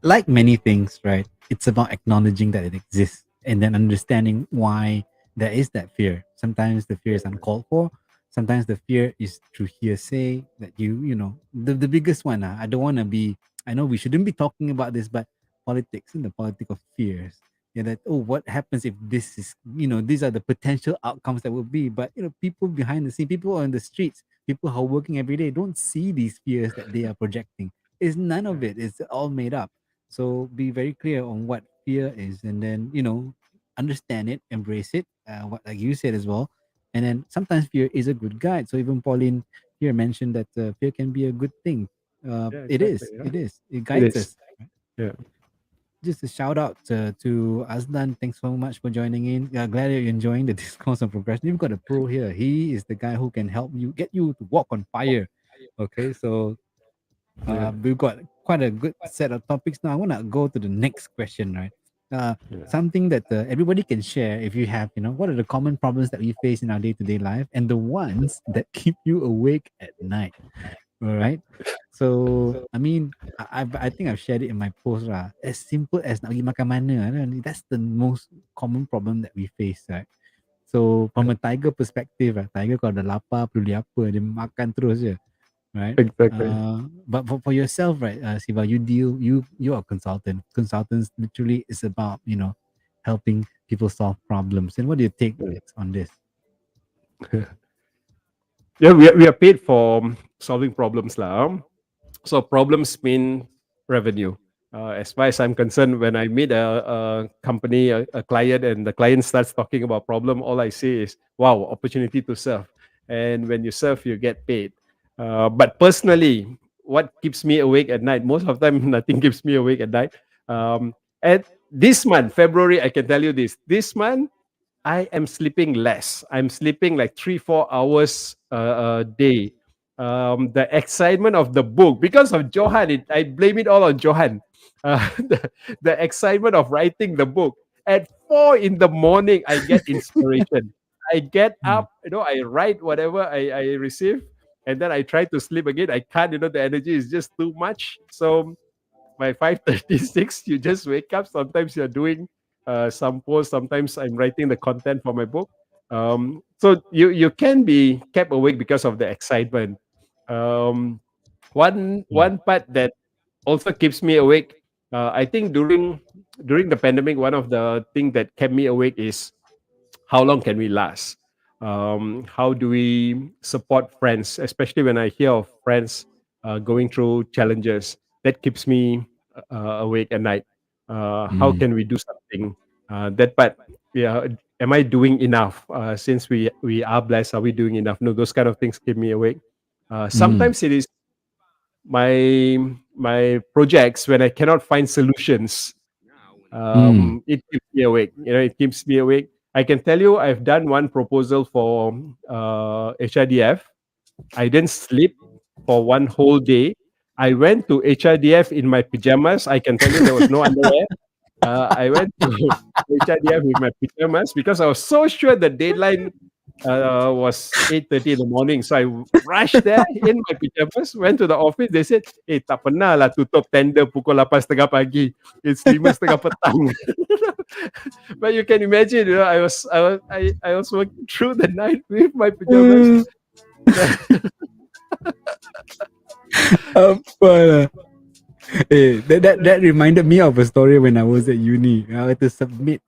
[SPEAKER 1] like many things, right? It's about acknowledging that it exists and then understanding why there is that fear. Sometimes the fear is uncalled for. Sometimes the fear is through hearsay that the biggest one. I don't want to be, I know we shouldn't be talking about this, but politics and the politic of fears. Yeah, that, oh, what happens if this is, these are the potential outcomes that will be. But, people behind the scene, people on the streets, people who are working every day don't see these fears that they are projecting. It's none of it. It's all made up. So be very clear on what fear is, and then understand it, embrace it. What like you said as well, and then sometimes fear is a good guide. So even Pauline here mentioned that fear can be a good thing.
[SPEAKER 2] Yeah,
[SPEAKER 1] It
[SPEAKER 2] exactly.
[SPEAKER 1] is.
[SPEAKER 2] Yeah,
[SPEAKER 1] It is. It
[SPEAKER 2] it
[SPEAKER 1] guides
[SPEAKER 2] is.
[SPEAKER 1] us.
[SPEAKER 2] Yeah,
[SPEAKER 1] Just a shout out to Azlan. Thanks so much for joining in. Glad you're enjoying the discourse on progression. You've got a pro here. He is the guy who can help you get you to walk on fire. Okay, so
[SPEAKER 2] yeah,
[SPEAKER 1] we've got quite a good set of topics now. I want to go to the next question, right?
[SPEAKER 2] yeah.
[SPEAKER 1] Something that everybody can share if you have, what are the common problems that we face in our day to day life and the ones that keep you awake at night? All right. So, I mean, I think I've shared it in my post. Lah. As simple as nak pergi makan mana, kan? That's the most common problem that we face, right? So, from a tiger perspective, tiger kalau ada lapar, perlu dia apa, dia makan terus je. right?
[SPEAKER 2] Exactly.
[SPEAKER 1] But for yourself, right, Siva, you are a consultant. Consultants literally is about helping people solve problems. And what do you take
[SPEAKER 2] Yeah.
[SPEAKER 1] on this?
[SPEAKER 2] Yeah, we are paid for solving problems lah. So problems mean revenue. As far as I'm concerned, when I meet a company, a client, and the client starts talking about problem, all I say is, "Wow, opportunity to serve." And when you serve, you get paid. But personally, what keeps me awake at night? Most of the time, nothing keeps me awake at night. At this month, February, I can tell you this. This month, I am sleeping less. I'm sleeping like 3-4 hours a day. The excitement of the book because of Johan. I blame it all on Johan. The excitement of writing the book. At 4 in the morning, I get inspiration. I get
[SPEAKER 1] Mm,
[SPEAKER 2] up, I write whatever I receive, and then I try to sleep again. I can't, the energy is just too much. So by 5:36 you just wake up. Sometimes you're doing some posts, sometimes I'm writing the content for my book. So you can be kept awake because of the excitement. um,
[SPEAKER 1] mm,
[SPEAKER 2] one part that also keeps me awake, I think during the pandemic, one of the thing that kept me awake is how long can we last? How do we support friends, especially when I hear of friends going through challenges? That keeps me awake at night. How
[SPEAKER 1] mm,
[SPEAKER 2] can we do something? That part, yeah. Am I doing enough? Since we are blessed, are we doing enough? No, those kind of things keep me awake.
[SPEAKER 1] mm,
[SPEAKER 2] Sometimes it is my projects when I cannot find solutions.
[SPEAKER 1] mm.
[SPEAKER 2] It keeps me awake. It keeps me awake. I can tell you, I've done one proposal for HIDF. I didn't sleep for one whole day. I went to HIDF in my pajamas. I can tell you there was no underwear. I went to HIDF with my pajamas because I was so sure the deadline was 8:30 in the morning. So I rushed there in my pajamas, went to the office. They said, tak pernah lah tutup tender pukul 8:30 pagi. It's 5:30 petang. But you can imagine, I was working through the night with my pajamas.
[SPEAKER 1] Apa lah. That reminded me of a story when I was at uni. You have to submit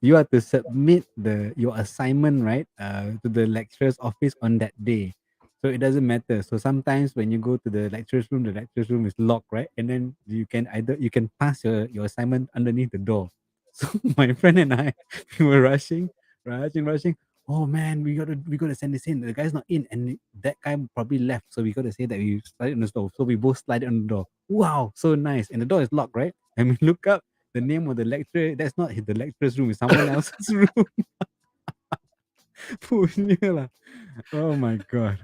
[SPEAKER 1] your assignment, right, to the lecturer's office on that day. So it doesn't matter. So sometimes when you go to the lecturer's room is locked, right? And then you can pass your assignment underneath the door. So my friend and I, we were rushing. Oh man, we gotta send this in. The guy's not in, and that guy probably left. So we gotta say that we slide it on the door. So we both slide it on the door. Wow, so nice. And the door is locked, right? And we look up the name of the lecturer. That's not the lecturer's room, it's someone else's room. Punya lah. Oh my god.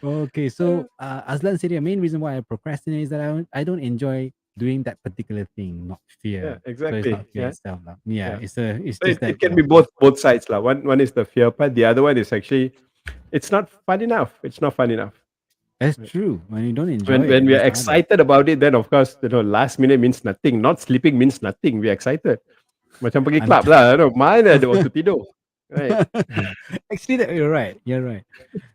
[SPEAKER 1] Okay, so Aslan said the main reason why I procrastinate is that I don't enjoy doing that particular thing, not
[SPEAKER 2] Yeah,
[SPEAKER 1] fear. So it's
[SPEAKER 2] exactly.
[SPEAKER 1] not fear
[SPEAKER 2] Yeah,
[SPEAKER 1] itself. Lah. Yeah,
[SPEAKER 2] yeah.
[SPEAKER 1] it's
[SPEAKER 2] So
[SPEAKER 1] just
[SPEAKER 2] it
[SPEAKER 1] that
[SPEAKER 2] can be both sides lah. One is the fear part. The other one is actually it's not fun enough. It's not fun enough.
[SPEAKER 1] that's true. When you don't enjoy
[SPEAKER 2] When
[SPEAKER 1] it,
[SPEAKER 2] we are
[SPEAKER 1] that's the other.
[SPEAKER 2] excited about it, then of course, last minute means nothing. Not sleeping means nothing. We're excited. Macam pergi club
[SPEAKER 1] Until
[SPEAKER 2] lah. Mana ada waktu tidur. Right.
[SPEAKER 1] actually you're right. You're right.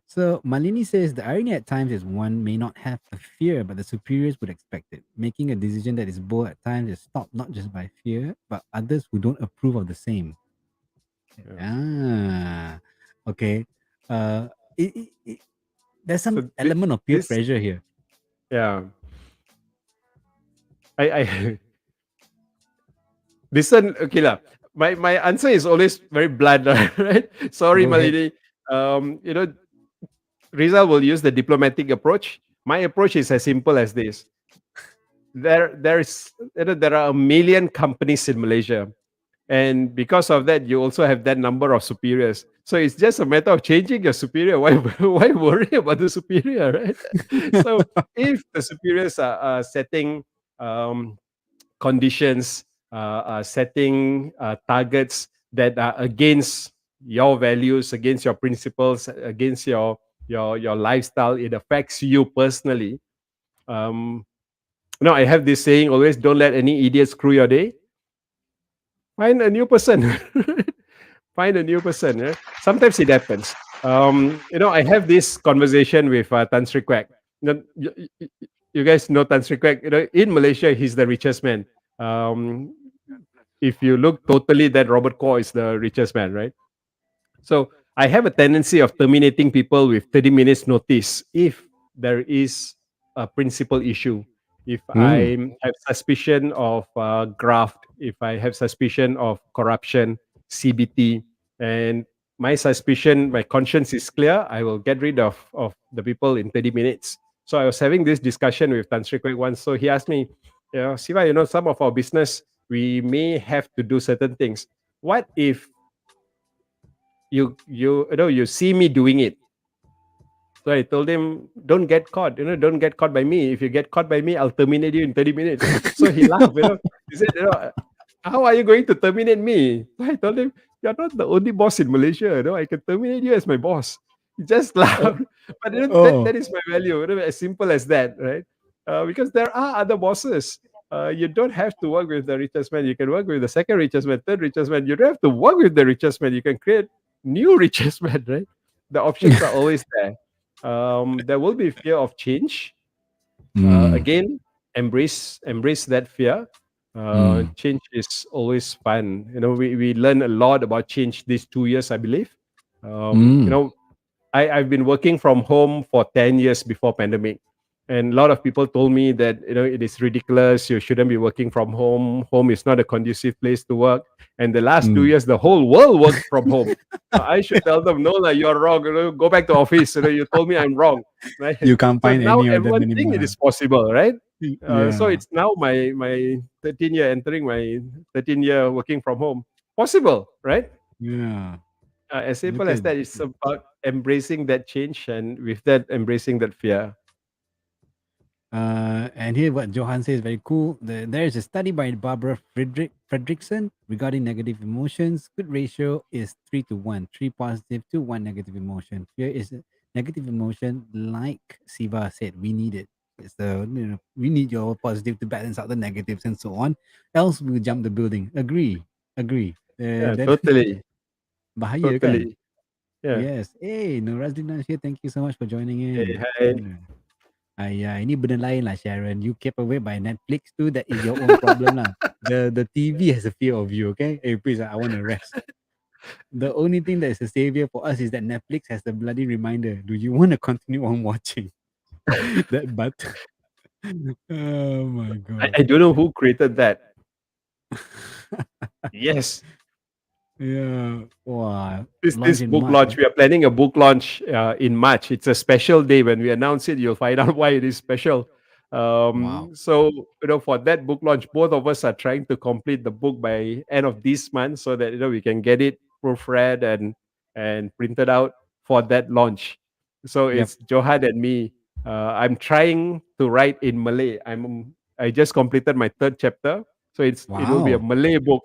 [SPEAKER 1] So Malini says the irony at times is one may not have a fear, but the superiors would expect it. Making a decision that is bold at times is stopped not just by fear, but others who don't approve of the same.
[SPEAKER 2] Yeah.
[SPEAKER 1] Ah, okay. Uh, there's some
[SPEAKER 2] So
[SPEAKER 1] element of peer
[SPEAKER 2] this
[SPEAKER 1] pressure here.
[SPEAKER 2] yeah. I listen, okay lah. My answer is always very blunt, right? Sorry,
[SPEAKER 1] Go ahead.
[SPEAKER 2] Malini. You know, Rizal will use the diplomatic approach. My approach is as simple as this. There are a million companies in Malaysia, and because of that, you also have that number of superiors. So it's just a matter of changing your superior. Why why worry about the superior, right? So if the superiors are setting um, conditions, setting targets that are against your values, against your principles, against your lifestyle, it affects you personally. Um, I have this saying always: don't let any idiot screw your day. Find a new person. Find a new person. Sometimes it happens. I have this conversation with Tan Sri Kwek. you guys know Tan Sri Kwek. In Malaysia, he's the richest man. Um, if you look totally, that Robert Kaw is the richest man, right? So I have a tendency of terminating people with 30 minutes notice if there is a principal issue. If
[SPEAKER 1] Mm.
[SPEAKER 2] I have suspicion of graft, if I have suspicion of corruption, CBT, and my conscience is clear, I will get rid of the people in 30 minutes. So I was having this discussion with Tan Sri Kwek once. So he asked me, Siva, some of our business, we may have to do certain things. What if you see me doing it? So I told him, don't get caught, don't get caught by me. If you get caught by me, I'll terminate you in 30 minutes. So he laughed. He said, how are you going to terminate me? So I told him, you're not the only boss in Malaysia. I can terminate you as my boss. He just
[SPEAKER 1] Oh,
[SPEAKER 2] laughed. But
[SPEAKER 1] oh.
[SPEAKER 2] that is my value, as simple as that, right? Because there are other bosses. You don't have to work with the richest man. You can work with the second richest man, third richest man. You don't have to work with the richest man. You can create new richest man, right? The options are always there. There will be fear of change.
[SPEAKER 1] Mm,
[SPEAKER 2] Again, embrace that fear.
[SPEAKER 1] mm,
[SPEAKER 2] Change is always fun. We learn a lot about change these 2 years, I believe. Um, you
[SPEAKER 1] mm.
[SPEAKER 2] know, I've been working from home for 10 years before pandemic. And a lot of people told me that it is ridiculous. You shouldn't be working from home. Home is not a conducive place to work. And the last two
[SPEAKER 1] Mm.
[SPEAKER 2] years, the whole world worked from home. I should tell them, no, like, you're wrong. Go back to office. You told me I'm wrong, right?
[SPEAKER 1] You can't
[SPEAKER 2] So
[SPEAKER 1] find
[SPEAKER 2] now
[SPEAKER 1] any of them
[SPEAKER 2] everyone think
[SPEAKER 1] anymore.
[SPEAKER 2] it is possible, right? So
[SPEAKER 1] Yeah,
[SPEAKER 2] it's now my 13 year entering my 13 year working from home. Possible, right?
[SPEAKER 1] yeah.
[SPEAKER 2] As
[SPEAKER 1] Look
[SPEAKER 2] simple as
[SPEAKER 1] at
[SPEAKER 2] that. It's about embracing that change, and with that, embracing that fear.
[SPEAKER 1] and here what Johan says very cool. There is a study by Barbara Fredrickson regarding negative emotions. Good ratio is 3 to 1, three positive to one negative emotion. Fear is a negative emotion, like Siva said. We need it. It's we need your positive to balance out the negatives and so on. Else we'll jump the building. Agree.
[SPEAKER 2] Yeah,
[SPEAKER 1] That
[SPEAKER 2] totally,
[SPEAKER 1] bahaya kan?
[SPEAKER 2] totally. Yeah.
[SPEAKER 1] Yes. Hey, Norazlina here. Thank you so much for joining
[SPEAKER 2] Hey,
[SPEAKER 1] in.
[SPEAKER 2] hi.
[SPEAKER 1] Yeah. Ini benda lain lah, Sharon. You kept away by Netflix too. That is your own problem lah. The TV has a fear of you. Okay. Hey, please, I want to rest. The only thing that is a savior for us is that Netflix has the bloody reminder. Do you want to continue on watching that? But oh my god.
[SPEAKER 2] I don't know who created that. Yes,
[SPEAKER 1] Yeah. Wow.
[SPEAKER 2] this
[SPEAKER 1] Launch in
[SPEAKER 2] book
[SPEAKER 1] March.
[SPEAKER 2] launch. We are planning a book launch in March. It's a special day. When we announce it, you'll find out why it is special.
[SPEAKER 1] Wow.
[SPEAKER 2] So for that book launch, both of us are trying to complete the book by end of this month, so that we can get it proofread and printed out for that launch. So
[SPEAKER 1] Yep.
[SPEAKER 2] it's Johan and me. I'm trying to write in Malay. I just completed my third chapter, so it will be a
[SPEAKER 1] Wow.
[SPEAKER 2] Malay book.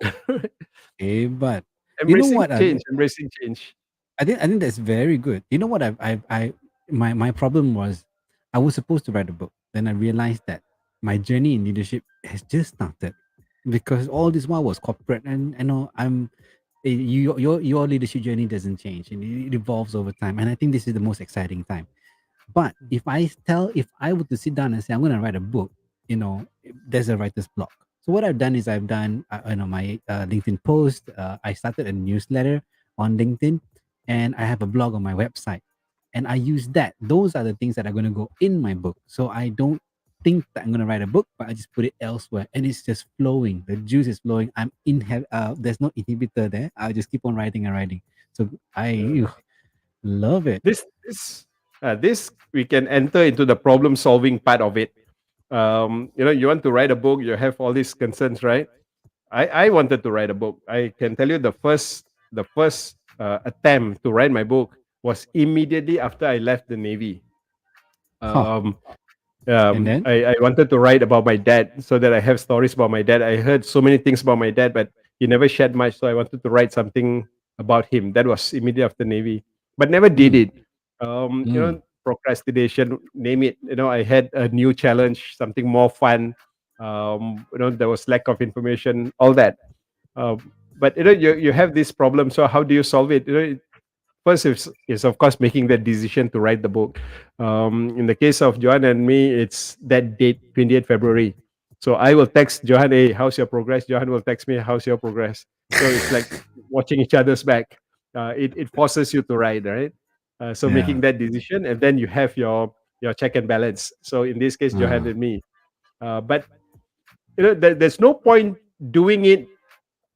[SPEAKER 1] But you know
[SPEAKER 2] Embracing
[SPEAKER 1] what?
[SPEAKER 2] change, embracing change.
[SPEAKER 1] I think that's very good. You know what my problem was, I was supposed to write a book. Then I realized that my journey in leadership has just started, because all this while was corporate, and I know your leadership journey doesn't change, and it evolves over time, and I think this is the most exciting time. But if I were to sit down and say I'm going to write a book, there's a writer's block. So what I've done is I've done, my LinkedIn post. I started a newsletter on LinkedIn, and I have a blog on my website, and I use that. Those are the things that are going to go in my book. So I don't think that I'm going to write a book, but I just put it elsewhere, and it's just flowing. The juice is flowing. There's no inhibitor there. I just keep on writing and writing. So I love it.
[SPEAKER 2] This we can enter into the problem solving part of it. You want to write a book, you have all these concerns, right? I wanted to write a book. I can tell you the first attempt to write my book was immediately after I left the Navy.
[SPEAKER 1] Huh.
[SPEAKER 2] Um,
[SPEAKER 1] And then,
[SPEAKER 2] I wanted to write about my dad, so that I have stories about my dad. I heard so many things about my dad, but he never shared much. So I wanted to write something about him. That was immediately after Navy, but never did
[SPEAKER 1] mm,
[SPEAKER 2] it.
[SPEAKER 1] mm.
[SPEAKER 2] Procrastination, name it. I had a new challenge, something more fun. There was lack of information, all that. But you have this problem. So how do you solve it? first is of course making that decision to write the book. In the case of Johan and me, it's that date, 28th February. So I will text Johan, hey, how's your progress? Johan will text me, how's your progress? So it's like watching each other's back. It forces you to write, right? So
[SPEAKER 1] Yeah.
[SPEAKER 2] making that decision, and then you have your check and balance. So in this case, Johan
[SPEAKER 1] Uh,
[SPEAKER 2] and me. But there's no point doing it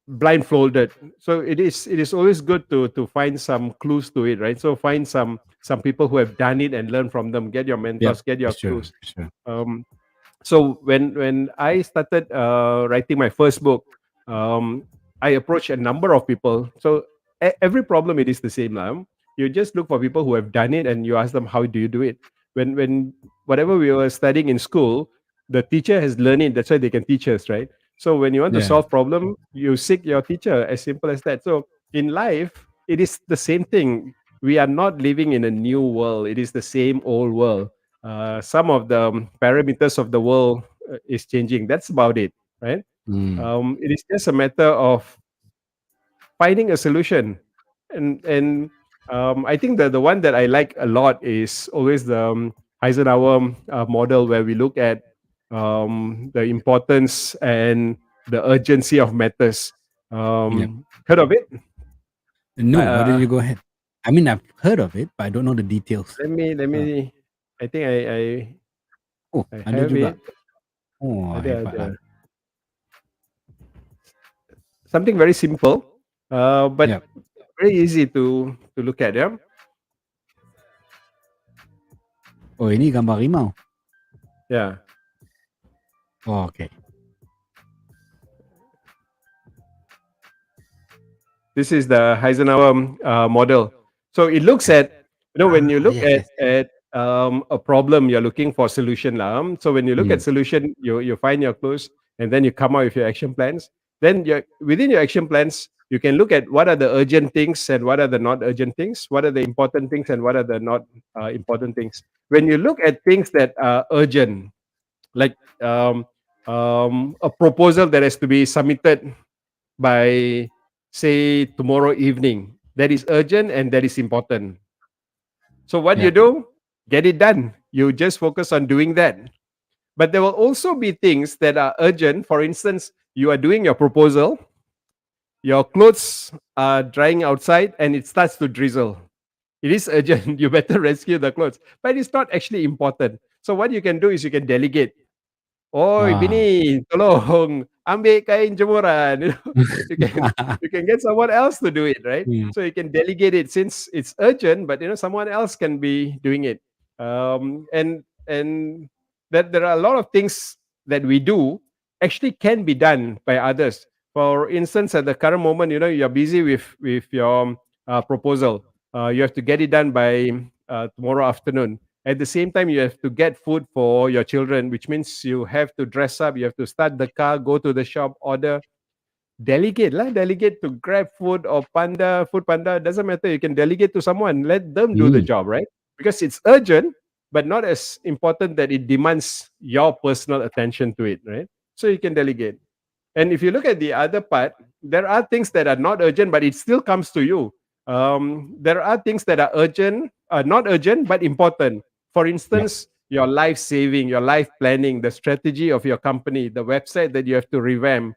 [SPEAKER 2] blindfolded. So it is always good to find some clues to it, right? So find some people who have done it and learn from them. Get your
[SPEAKER 1] yep.
[SPEAKER 2] mentors, get your
[SPEAKER 1] For sure.
[SPEAKER 2] clues.
[SPEAKER 1] For sure.
[SPEAKER 2] um so when I started writing my first book, I approached a number of people. So every problem, it is the same lah. You just look for people who have done it and you ask them, how do you do it? When whatever we were studying in school, the teacher has learned it, that's why they can teach us, right? So when you want to
[SPEAKER 1] Yeah.
[SPEAKER 2] solve problem, you seek your teacher, as simple as that. So in life, it is the same thing. We are not living in a new world, it is the same old world. Some of the parameters of the world is changing. That's about it, right?
[SPEAKER 1] Mm.
[SPEAKER 2] It is just a matter of finding a solution, and I think that the one that I like a lot is always the Eisenhower model, where we look at the importance and the urgency of matters.
[SPEAKER 1] Yep.
[SPEAKER 2] Heard of it?
[SPEAKER 1] No, why don't
[SPEAKER 2] Uh,
[SPEAKER 1] you go ahead? I mean, I've heard of it, but I don't know the details.
[SPEAKER 2] let me.
[SPEAKER 1] Uh,
[SPEAKER 2] I think
[SPEAKER 1] oh,
[SPEAKER 2] I
[SPEAKER 1] ada
[SPEAKER 2] have
[SPEAKER 1] juga.
[SPEAKER 2] it.
[SPEAKER 1] Oh, hebat lah.
[SPEAKER 2] Ada. Something very simple, but
[SPEAKER 1] Yep.
[SPEAKER 2] very easy to look at. Yeah,
[SPEAKER 1] Oh, ini gambar rimau.
[SPEAKER 2] yeah.
[SPEAKER 1] Oh, okay.
[SPEAKER 2] This is the Eisenhower model. So it looks
[SPEAKER 1] Okay.
[SPEAKER 2] at, when you look
[SPEAKER 1] Yes, yes, yes.
[SPEAKER 2] at a problem, you're looking for solution lah. So when you look
[SPEAKER 1] Mm.
[SPEAKER 2] at solution, you find your clues, and then you come out with your action plans. Then within your action plans, you can look at what are the urgent things and what are the not urgent things, what are the important things and what are the not important things. When you look at things that are urgent, like a proposal that has to be submitted by, say, tomorrow evening, that is urgent and that is important. So what you
[SPEAKER 1] Yep.
[SPEAKER 2] do, get it done. You just focus on doing that. But there will also be things that are urgent. For instance, you are doing your proposal, your clothes are drying outside and it starts to drizzle. It is urgent. You better rescue the clothes, but it's not actually important. So what you can do is you can delegate. Oi,
[SPEAKER 1] Ah.
[SPEAKER 2] bini, tolong ambil kain jemuran. You can you can get someone else to do it, right?
[SPEAKER 1] Mm.
[SPEAKER 2] So you can delegate it since it's urgent, but someone else can be doing it. And that there are a lot of things that we do actually can be done by others. For instance, at the current moment, you're busy with your proposal. You have to get it done by tomorrow afternoon. At the same time, you have to get food for your children, which means you have to dress up, you have to start the car, go to the shop, order. Delegate lah, delegate to Grab Food or Food Panda. Doesn't matter. You can delegate to someone. Let them do the
[SPEAKER 1] Mm.
[SPEAKER 2] job, right? Because it's urgent, but not as important that it demands your personal attention to it, right? So you can delegate. And if you look at the other part, there are things that are not urgent, but it still comes to you. There are things that are urgent, not urgent, but important. For
[SPEAKER 1] Yep.
[SPEAKER 2] instance, your life saving, your life planning, the strategy of your company, the website that you have to revamp,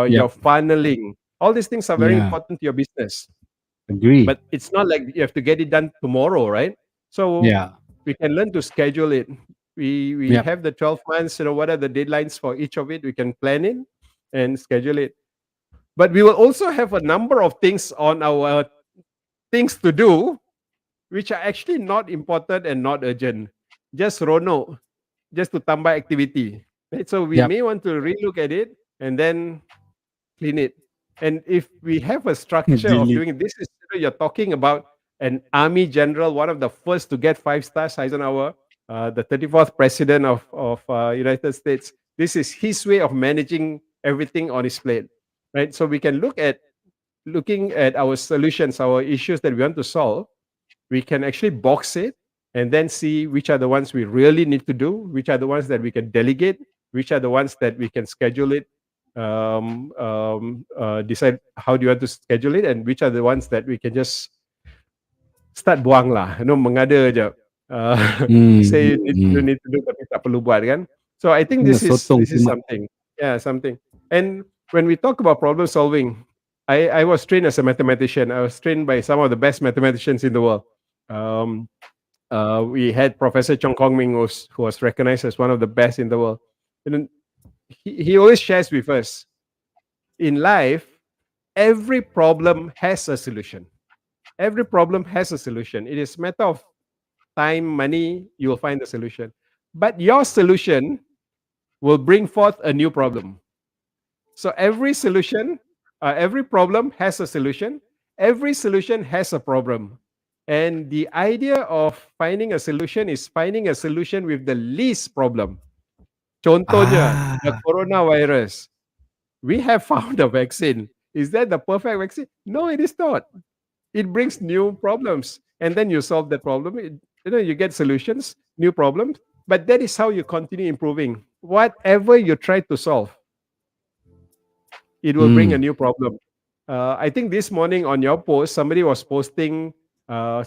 [SPEAKER 2] your
[SPEAKER 1] Yep.
[SPEAKER 2] funneling. All these things are very
[SPEAKER 1] Yeah.
[SPEAKER 2] important to your business.
[SPEAKER 1] Agree.
[SPEAKER 2] But it's not like you have to get it done tomorrow, right? So
[SPEAKER 1] Yeah.
[SPEAKER 2] we can learn to schedule it. We
[SPEAKER 1] Yep.
[SPEAKER 2] have the 12 months, what are the deadlines for each of it? We can plan it and schedule it. But we will also have a number of things on our things to do, which are actually not important and not urgent. Just rono, just to tambah activity. Right? So we
[SPEAKER 1] Yep.
[SPEAKER 2] may want to relook at it and then clean it. And if we have a structure of
[SPEAKER 1] Delete.
[SPEAKER 2] doing this, is you're talking about an army general, one of the first to get 5 stars, Eisenhower, the 34th president of United States. This is his way of managing everything on his plate, right? So we can looking at our solutions, our issues that we want to solve. We can actually box it and then see which are the ones we really need to do, which are the ones that we can delegate, which are the ones that we can schedule it, decide how do you want to schedule it, and which are the ones that we can just start buang lah, mengada je. Uh,
[SPEAKER 1] Hmm.
[SPEAKER 2] say you need to do tapi tak perlu buat kan. So I think
[SPEAKER 1] Kena sotong
[SPEAKER 2] this is
[SPEAKER 1] semak.
[SPEAKER 2] something. Yeah, something. And when we talk about problem solving, I was trained as a mathematician. I was trained by some of the best mathematicians in the world. Um, we had Professor Chong Kong Ming, who was recognized as one of the best in the world. And then he always shares with us, in life, every problem has a solution. Every problem has a solution. It is a matter of time, money, you will find the solution. But your solution will bring forth a new problem. So every problem has a solution. Every solution has a problem. And the idea of finding a solution is finding a solution with the least problem. Contohnya,
[SPEAKER 1] Ah.
[SPEAKER 2] the coronavirus. We have found a vaccine. Is that the perfect vaccine? No, it is not. It brings new problems, and then you solve that problem. You get solutions, new problems, but that is how you continue improving. Whatever you try to solve, it will bring a
[SPEAKER 1] Hmm.
[SPEAKER 2] new problem. I think this morning on your post, somebody was posting.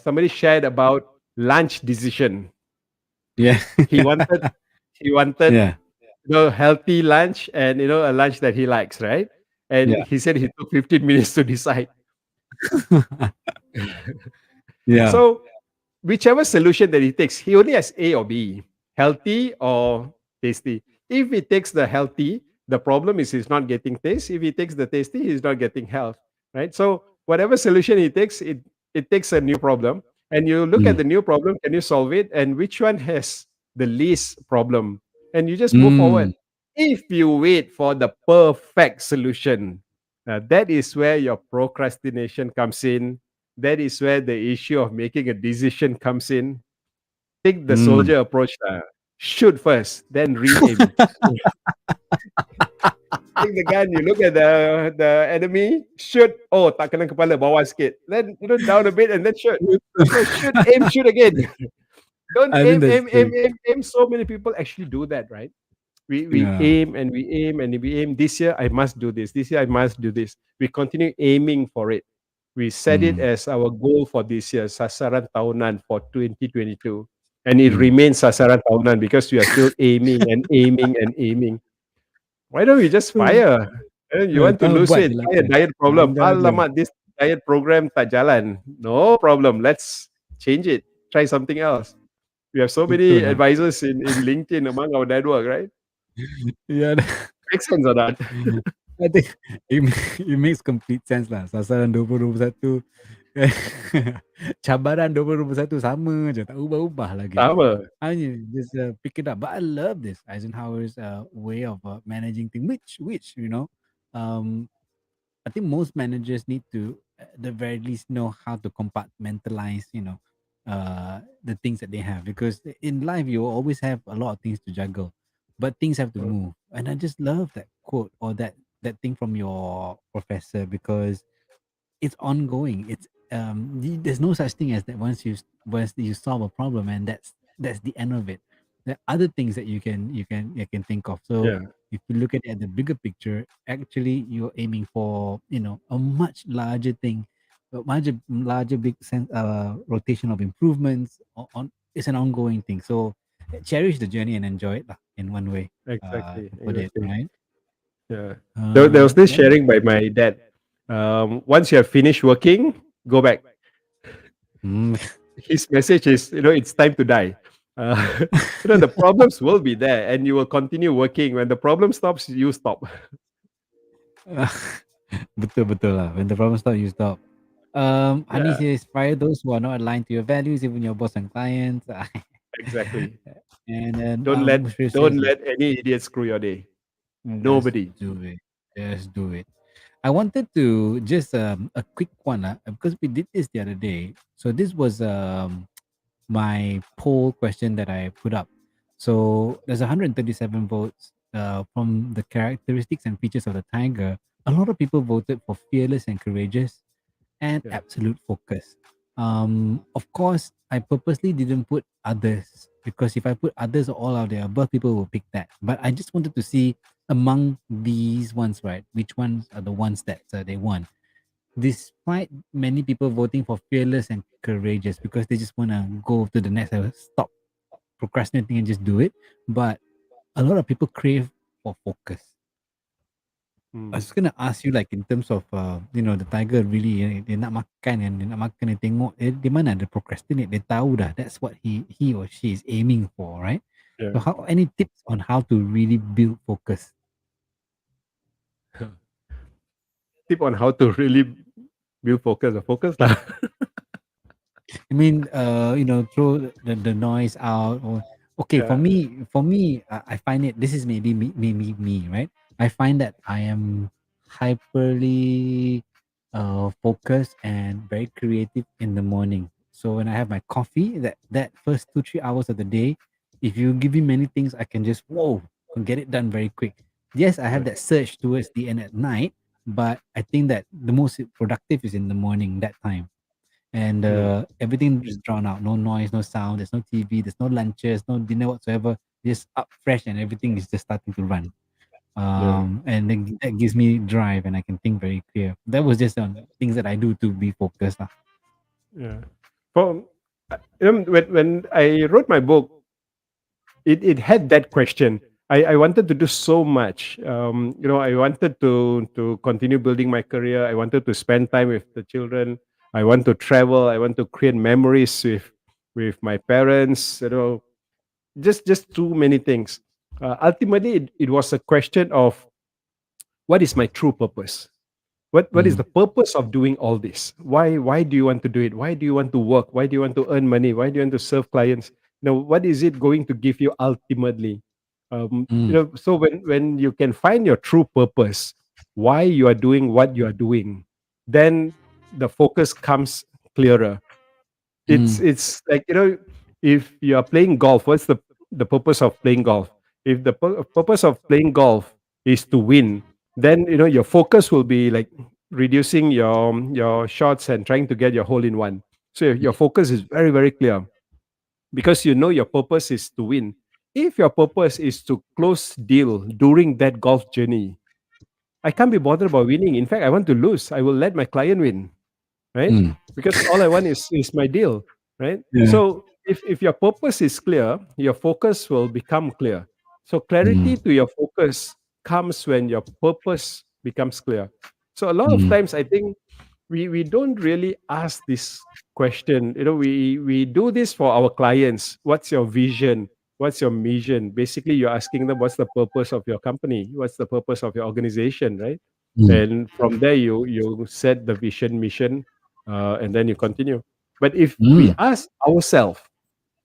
[SPEAKER 2] Somebody shared about lunch decision.
[SPEAKER 1] Yeah.
[SPEAKER 2] He wanted, he wanted
[SPEAKER 1] Yeah.
[SPEAKER 2] healthy lunch and a lunch that he likes, right? And
[SPEAKER 1] Yeah.
[SPEAKER 2] he said he took 15 minutes to decide.
[SPEAKER 1] Yeah.
[SPEAKER 2] So whichever solution that he takes, he only has A or B, healthy or tasty. If he takes the healthy, the problem is he's not getting taste. If he takes the tasty, he's not getting health, right? So whatever solution he takes, it takes a new problem, and you look at
[SPEAKER 1] Mm.
[SPEAKER 2] the new problem. Can you solve it? And which one has the least problem? And you just move forward.
[SPEAKER 1] Mm.
[SPEAKER 2] If you wait for the perfect solution, that is where your procrastination comes in. That is where the issue of making a decision comes in. Take the
[SPEAKER 1] Mm.
[SPEAKER 2] soldier approach. Shoot first, then re-aim. Take the gun, you look at the enemy, shoot. Oh, tak kena kepala, bawah sikit. Then down a bit and then shoot. No, shoot, aim, shoot again. Don't
[SPEAKER 1] I think
[SPEAKER 2] aim,
[SPEAKER 1] that's
[SPEAKER 2] aim, aim,
[SPEAKER 1] true.
[SPEAKER 2] aim, aim. So many people actually do that, right? We
[SPEAKER 1] Yeah.
[SPEAKER 2] aim and we aim and we aim. This year I must do this. This year I must do this. We continue aiming for it. We set it
[SPEAKER 1] Mm.
[SPEAKER 2] as our goal for this year, sasaran tahunan for 2022. And it
[SPEAKER 1] Mm.
[SPEAKER 2] remains sasaran tahunan because we are still aiming and aiming and aiming. Why don't we just fire? You want to
[SPEAKER 1] Tahu
[SPEAKER 2] lose
[SPEAKER 1] buat
[SPEAKER 2] weight,
[SPEAKER 1] je lah
[SPEAKER 2] try a
[SPEAKER 1] kan.
[SPEAKER 2] diet problem.
[SPEAKER 1] Tinggal je.
[SPEAKER 2] Alamak, this diet program tak jalan. No problem. Let's change it. Try something else. We have so many
[SPEAKER 1] Betul lah.
[SPEAKER 2] advisors in LinkedIn among our network, right?
[SPEAKER 1] Yeah.
[SPEAKER 2] Makes sense or not?
[SPEAKER 1] I think it makes complete sense lah. Sasaran 2021 cabaran 2021 sama je, tak ubah-ubah lagi.
[SPEAKER 2] Sama.
[SPEAKER 1] Hanya just pick it up. But I love this Eisenhower's way of managing things, which um, I think most managers need to, at the very least, know how to compartmentalize, the things that they have. Because in life, you will always have a lot of things to juggle, but things have to move. And I just love that quote or that thing from your professor, because it's ongoing. It's there's no such thing as that once you solve a problem and that's the end of it. There are other things that you can think of. So
[SPEAKER 2] Yeah,
[SPEAKER 1] if you look at it at the bigger picture, actually you're aiming for a much larger thing, a much larger big sense rotation of improvements on it's an ongoing thing. So cherish the journey and enjoy it lah, in one way
[SPEAKER 2] exactly,
[SPEAKER 1] to put it,
[SPEAKER 2] exactly.
[SPEAKER 1] right?
[SPEAKER 2] Yeah. There was this
[SPEAKER 1] Yeah.
[SPEAKER 2] sharing by my dad. Once you have finished working, go back.
[SPEAKER 1] Mm.
[SPEAKER 2] His message is, it's time to die. Uh, the problems will be there and you will continue working. When the problem stops, you stop.
[SPEAKER 1] Betul lah. When the problem stop, you stop. Hani
[SPEAKER 2] Yeah,
[SPEAKER 1] says, fire those who are not aligned to your values, even your boss and clients.
[SPEAKER 2] exactly.
[SPEAKER 1] And then
[SPEAKER 2] Don't let
[SPEAKER 1] Mushri
[SPEAKER 2] don't
[SPEAKER 1] says,
[SPEAKER 2] let any idiot screw your day.
[SPEAKER 1] just
[SPEAKER 2] Nobody.
[SPEAKER 1] do it. Just do it. I wanted to just a quick one because we did this the other day. So this was my poll question that I put up. So there's 137 votes from the characteristics and features of the tiger. A lot of people voted for fearless and courageous and
[SPEAKER 2] Yeah.
[SPEAKER 1] absolute focus. Of course, I purposely didn't put others because if I put others or all of the above, people will pick that. But I just wanted to see among these ones, right, which ones are the ones that they won. despite many people voting for fearless and courageous because they just want to go to the next level, stop procrastinating and just do it. But a lot of people crave for focus. I
[SPEAKER 2] Mm.
[SPEAKER 1] was gonna ask you, like, in terms of the tiger really, dia nak makan kan, dia nak makan, dia tengok di mana ada procrastinate, dia tahu dah that's what he or she is aiming for, right?
[SPEAKER 2] Yeah.
[SPEAKER 1] So how, any tips on how to really build focus?
[SPEAKER 2] Tip on how to really build focus. Focus lah.
[SPEAKER 1] I mean, throw the noise out. Or okay, for
[SPEAKER 2] Yeah.
[SPEAKER 1] me, I find it. This is maybe me, right? I find that I am hyperly focused and very creative in the morning. So when I have my coffee, that first 2 3 hours of the day, if you give me many things, I can just can get it done very quick. Yes, I have
[SPEAKER 2] Yeah.
[SPEAKER 1] that surge towards the end at night, but I think that the most productive is in the morning, that time. And
[SPEAKER 2] Mm.
[SPEAKER 1] everything is drawn out, no noise, no sound, there's no TV, there's no lunches, no dinner whatsoever, just up fresh and everything is just starting to run.
[SPEAKER 2] Yeah.
[SPEAKER 1] And then that gives me drive and I can think very clear. That was just things that I do to be focused lah.
[SPEAKER 2] Yeah. For when I wrote my book, it had that question. I wanted to do so much. I wanted to continue building my career. I wanted to spend time with the children. I want to travel. I want to create memories with my parents. Just too many things. Ultimately, it was a question of what is my true purpose. What is
[SPEAKER 1] Mm,
[SPEAKER 2] the purpose of doing all this? Why do you want to do it? Why do you want to work? Why do you want to earn money? Why do you want to serve clients? What is it going to give you ultimately?
[SPEAKER 1] mm,
[SPEAKER 2] So when you can find your true purpose, why you are doing what you are doing, then the focus comes clearer.
[SPEAKER 1] mm,
[SPEAKER 2] It's like, if you are playing golf, what's the purpose of playing golf? If the purpose of playing golf is to win, then your focus will be like reducing your shots and trying to get your hole in one. So your focus is very, very clear, because your purpose is to win. If your purpose is to close deal during that golf journey, I can't be bothered about winning. In fact, I want to lose. I will let my client win, right?
[SPEAKER 1] mm.
[SPEAKER 2] Because all I want is my deal, right?
[SPEAKER 1] Yeah.
[SPEAKER 2] So if your purpose is clear, your focus will become clear. So
[SPEAKER 1] Mm,
[SPEAKER 2] clarity to your focus comes when your purpose becomes clear. So a lot of
[SPEAKER 1] mm,
[SPEAKER 2] times I think we don't really ask this question. We do this for our clients. What's your vision? What's your mission? Basically, you're asking them what's the purpose of your company? What's the purpose of your organization, right?
[SPEAKER 1] mm,
[SPEAKER 2] And from there, you set the vision, mission, and then you continue. But if we
[SPEAKER 1] mm,
[SPEAKER 2] ask ourselves,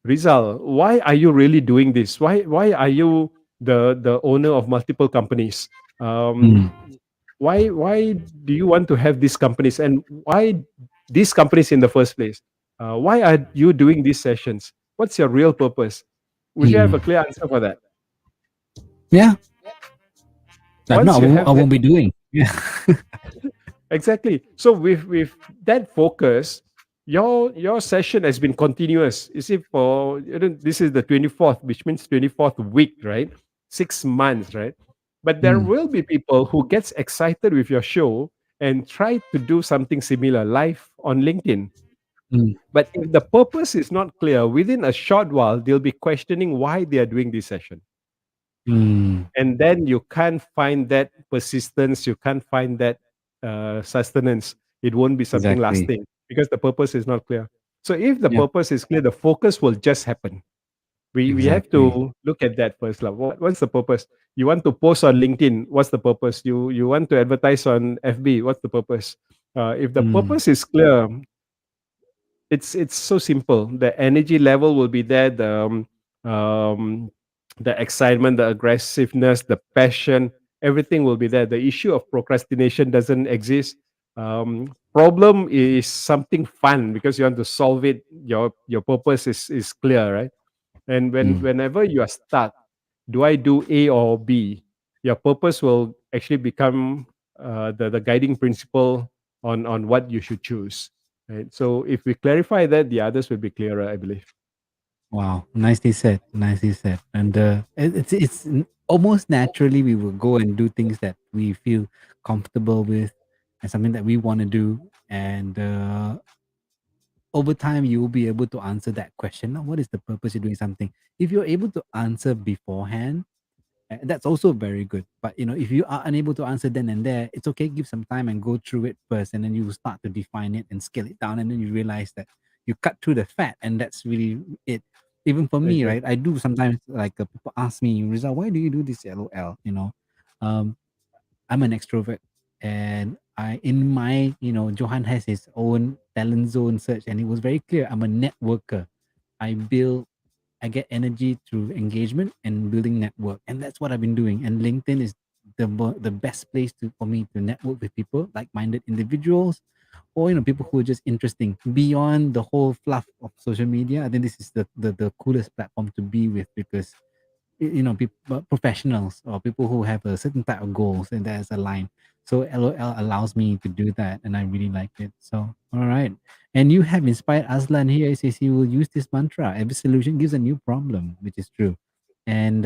[SPEAKER 2] Rizal, why are you really doing this? Why are you the owner of multiple companies?
[SPEAKER 1] mm,
[SPEAKER 2] Why do you want to have these companies, and why these companies in the first place? Why are you doing these sessions? What's your real purpose? Would you have a
[SPEAKER 1] mm.
[SPEAKER 2] clear answer for that?
[SPEAKER 1] Yeah. If not,
[SPEAKER 2] Once you
[SPEAKER 1] I
[SPEAKER 2] have that.
[SPEAKER 1] won't be doing. Yeah.
[SPEAKER 2] Exactly. So with that focus, your session has been continuous. You see, this is the 24th, which means 24th week, right? 6 months, right? But there
[SPEAKER 1] Mm,
[SPEAKER 2] will be people who gets excited with your show and try to do something similar live on LinkedIn.
[SPEAKER 1] mm,
[SPEAKER 2] But if the purpose is not clear, within a short while, they'll be questioning why they are doing this session.
[SPEAKER 1] mm.
[SPEAKER 2] And then you can't find that persistence, you can't find that sustenance. It won't be something
[SPEAKER 1] Exactly.
[SPEAKER 2] lasting because the purpose is not clear. So if the
[SPEAKER 1] Yeah.
[SPEAKER 2] purpose is clear, the focus will just happen. We have
[SPEAKER 1] Exactly.
[SPEAKER 2] to look at that first. Like, what's the purpose? You want to post on LinkedIn, what's the purpose? You want to advertise on FB, what's the purpose? If the
[SPEAKER 1] Mm,
[SPEAKER 2] purpose is clear, it's so simple. The energy level will be there. Um, the excitement, the aggressiveness, the passion, everything will be there. The issue of procrastination doesn't exist. Problem is something fun because you want to solve it. Your purpose is clear, right? And
[SPEAKER 1] mm,
[SPEAKER 2] whenever you are stuck, do I do A or B? Your purpose will actually become the guiding principle on what you should choose. Right. So if we clarify that, the others will be clearer, I believe.
[SPEAKER 1] wow, nicely said. Nicely said. And almost naturally we will go and do things that we feel comfortable with. and something that we want to do. And over time, you will be able to answer that question. Now, what is the purpose of doing something? If you're able to answer beforehand, that's also very good. But if you are unable to answer then and there, it's okay. Give some time and go through it first, and then you start to define it and scale it down, and then you realize that you cut through the fat, and that's really it. Even for me,
[SPEAKER 2] Okay.
[SPEAKER 1] right? I do sometimes, like, people ask me, Rizal, why do you do this? LOL. Um, I'm an extrovert, and in my, Johan has his own talent zone search, and it was very clear. I'm a networker. I build I get energy through engagement and building network, and that's what I've been doing. And LinkedIn is the best place for me to network with people, like-minded individuals, or people who are just interesting beyond the whole fluff of social media. I think this is the coolest platform to be with, because people, professionals, or people who have a certain type of goals and that's aligned. So LOL allows me to do that, and I really like it. So, all right. And you have inspired Aslan here. It says he will use this mantra: every solution gives a new problem, which is true. And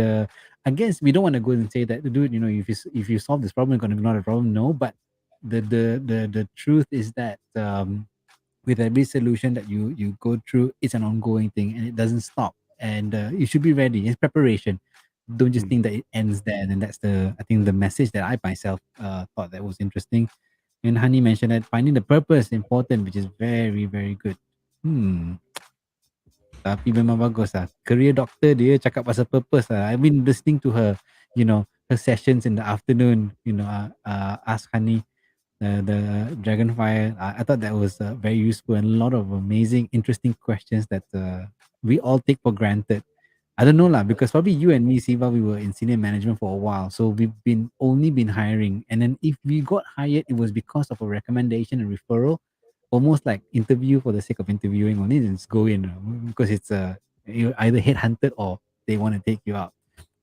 [SPEAKER 1] I guess we don't want to go and say that, dude, if you solve this problem, it's going to be not a problem. No, but the truth is that, with every solution that you go through, it's an ongoing thing, and it doesn't stop. And you should be ready. It's preparation. Don't just
[SPEAKER 2] Mm.
[SPEAKER 1] think that it ends there. And that's I think the message that I myself thought that was interesting. And Honey mentioned that finding the purpose important, which is very, very good. Tapi memang bagus lah. Career doctor dia cakap pasal purpose lah. I've been listening to her, her sessions in the afternoon, Ask Honey, the Dragonfire. I thought that was very useful, and a lot of amazing, interesting questions that we all take for granted. I don't know lah, because probably you and me, Siva, we were in senior management for a while, so we've been hiring, and then if we got hired, it was because of a recommendation and referral, almost like interview for the sake of interviewing. Only just go in, because it's you either headhunted or they want to take you out,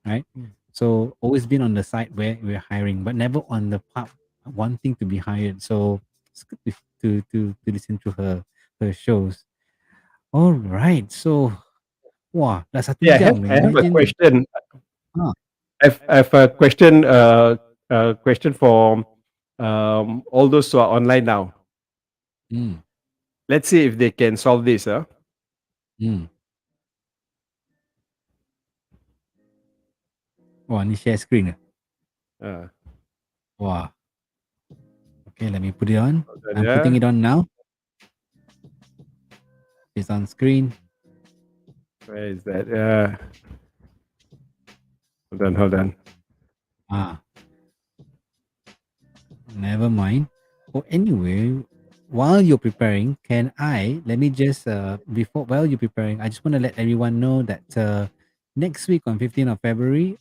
[SPEAKER 1] right?
[SPEAKER 2] Mm.
[SPEAKER 1] So always been on the side where we're hiring, but never on the part wanting to be hired. So it's good to listen to her shows. All right. So, wah, dah satu
[SPEAKER 2] Yeah,
[SPEAKER 1] jam.
[SPEAKER 2] I have a
[SPEAKER 1] Imagine.
[SPEAKER 2] question.
[SPEAKER 1] Ah,
[SPEAKER 2] I have a question. Question for all those who are online now.
[SPEAKER 1] hmm,
[SPEAKER 2] Let's see if they can solve this. Huh?
[SPEAKER 1] hmm. Wah, ni share screen.
[SPEAKER 2] Uh,
[SPEAKER 1] Wah. Okay, let me put it on. I'm putting
[SPEAKER 2] yeah.
[SPEAKER 1] it on now. It's on screen.
[SPEAKER 2] Where is that? Hold on.
[SPEAKER 1] Ah, never mind. Oh, anyway, while you're preparing, let me just, while you're preparing, I just want to let everyone know that next week on 15th of February,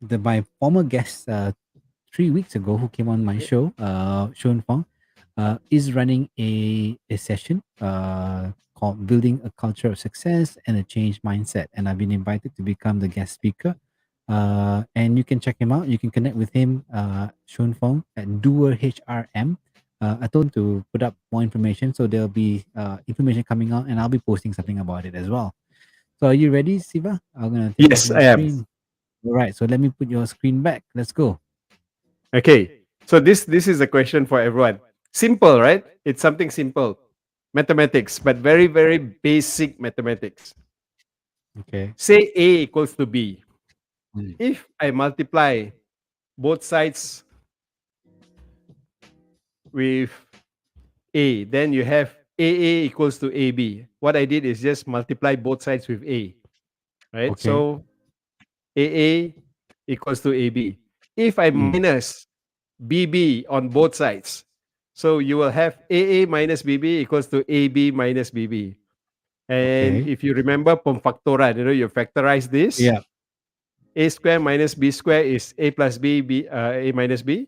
[SPEAKER 1] my former guest 3 weeks ago, who came on my show, Sean Fong, is running a session called Building a Culture of Success and a Change Mindset. And I've been invited to become the guest speaker. And you can check him out. You can connect with him, Sean Fong, at Doer HRM. I told him to put up more information. So there'll be information coming out, and I'll be posting something about it as well. So are you ready, Siva? I'm going to take off
[SPEAKER 2] Yes,
[SPEAKER 1] my
[SPEAKER 2] I am.
[SPEAKER 1] screen. All right. So let me put your screen back. Let's go.
[SPEAKER 2] Okay. So this is a question for everyone. Simple, right? It's something simple. Mathematics, but very, very basic mathematics.
[SPEAKER 1] Okay.
[SPEAKER 2] Say A equals to B.
[SPEAKER 1] Mm.
[SPEAKER 2] If I multiply both sides with A, then you have AA equals to AB. What I did is just multiply both sides with A, right?
[SPEAKER 1] Okay.
[SPEAKER 2] So AA equals to AB. If I
[SPEAKER 1] Mm.
[SPEAKER 2] minus BB on both sides, so you will have AA minus BB equals to AB minus BB. And
[SPEAKER 1] Okay.
[SPEAKER 2] if you remember from factorial, you factorize this.
[SPEAKER 1] Yeah.
[SPEAKER 2] A square minus B square is A plus B, A minus B.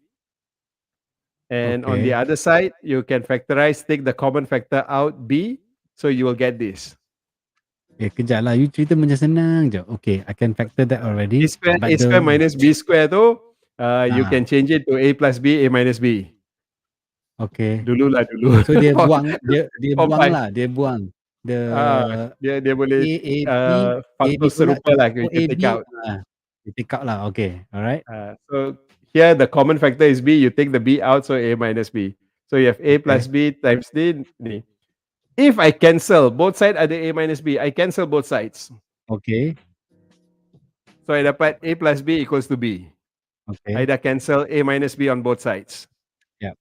[SPEAKER 2] And on the
[SPEAKER 1] Okay.
[SPEAKER 2] other side, you can factorize, take the common factor out, B. So you will get this.
[SPEAKER 1] Kejap lah. You cerita macam senang je. Okay, I can factor that
[SPEAKER 2] A
[SPEAKER 1] already.
[SPEAKER 2] square, A
[SPEAKER 1] But
[SPEAKER 2] square minus B square tu, you
[SPEAKER 1] ah,
[SPEAKER 2] can change it to A plus B, A minus B.
[SPEAKER 1] okay.
[SPEAKER 2] Dulu lah dulu.
[SPEAKER 1] So dia
[SPEAKER 2] Form
[SPEAKER 1] buang
[SPEAKER 2] 5.
[SPEAKER 1] lah. Dia buang the
[SPEAKER 2] Dia boleh
[SPEAKER 1] A B
[SPEAKER 2] faktor
[SPEAKER 1] pula.
[SPEAKER 2] serupa lah,
[SPEAKER 1] Oh,
[SPEAKER 2] we can
[SPEAKER 1] A
[SPEAKER 2] take
[SPEAKER 1] B.
[SPEAKER 2] out.
[SPEAKER 1] Dia take out lah. Okay. Alright.
[SPEAKER 2] So here the common factor is B. You take the B out, so A minus B. So you have A
[SPEAKER 1] Okay.
[SPEAKER 2] plus B times D. If I cancel both sides ada A minus B, I cancel both sides.
[SPEAKER 1] Okay.
[SPEAKER 2] So I dapat A plus B equals to B. I
[SPEAKER 1] Okay.
[SPEAKER 2] dah cancel A minus B on both sides.
[SPEAKER 1] Yeah.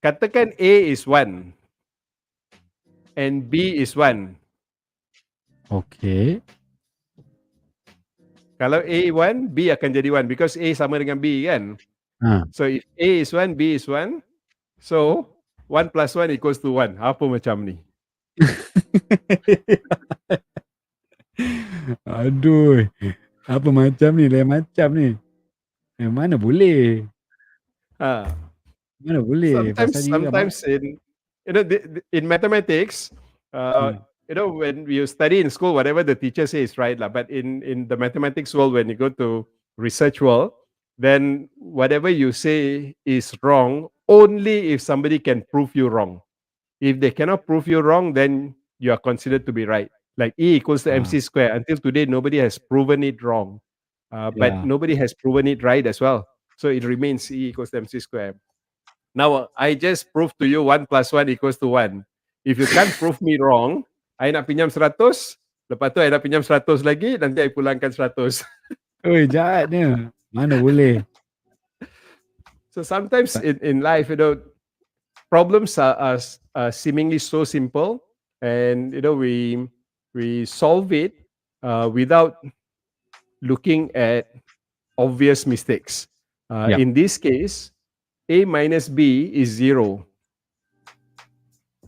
[SPEAKER 2] Katakan A is 1 and B is 1.
[SPEAKER 1] Okay.
[SPEAKER 2] Kalau A 1, B akan jadi 1 because A sama dengan B kan.
[SPEAKER 1] Ah.
[SPEAKER 2] So if A is 1, B is 1. So 1 plus 1 equals to 1. Apa macam ni?
[SPEAKER 1] Aduh. Apa macam ni? Lain macam ni. Mana boleh?
[SPEAKER 2] Ha.
[SPEAKER 1] Mana boleh? Pasal dia
[SPEAKER 2] Sometimes in in mathematics, when you study in school, whatever the teacher says is right lah. But in the mathematics world, when you go to research world, then whatever you say is wrong only if somebody can prove you wrong. If they cannot prove you wrong, then you are considered to be right. Like E equals to MC square. Until today, nobody has proven it wrong, but
[SPEAKER 1] Yeah.
[SPEAKER 2] nobody has proven it right as well. So it remains E equals to MC square. Now, I just proved to you 1 plus 1 equals to 1. If you can't prove me wrong, I nak pinjam 100, lepas tu I nak pinjam 100 lagi, nanti I pulangkan 100.
[SPEAKER 1] Oi, jahatnya. Mana boleh?
[SPEAKER 2] So sometimes in life, problems are seemingly so simple, and we solve it without looking at obvious mistakes.
[SPEAKER 1] Yeah.
[SPEAKER 2] In this case, A minus B is 0.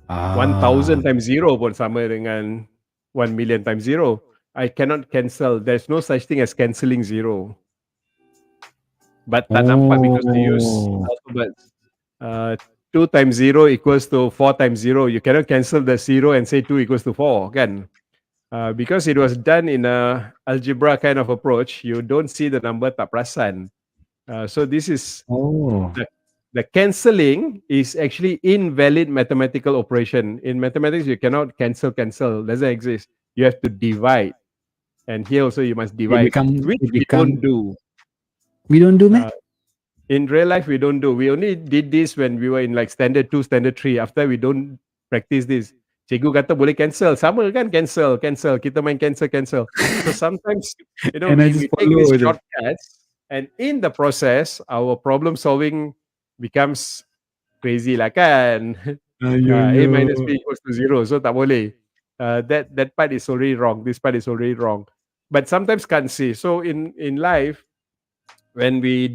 [SPEAKER 2] 1,000 times 0 pun sama dengan 1 million times 0. I cannot cancel. There's no such thing as cancelling 0. But tak nampak because we use alphabets. 2 times 0 equals to 4 times 0. You cannot cancel the 0 and say 2 equals to 4, kan? Because it was done in a algebra kind of approach, you don't see the number tak perasan. So this is the cancelling is actually invalid mathematical operation. In mathematics, you cannot cancel. Doesn't exist. You have to divide. And here also you must divide, which we don't do.
[SPEAKER 1] We don't do, man?
[SPEAKER 2] In real life, we don't do. We only did this when we were in like standard 2, standard 3. After we don't practice this. Cikgu kata boleh cancel. Sama kan cancel. Kita main cancel. So sometimes, we take these shortcuts. And in the process, our problem solving becomes crazy lah kan. A minus B equals to 0. So tak boleh. That part is already wrong. This part is already wrong. But sometimes can't see. So in life, when we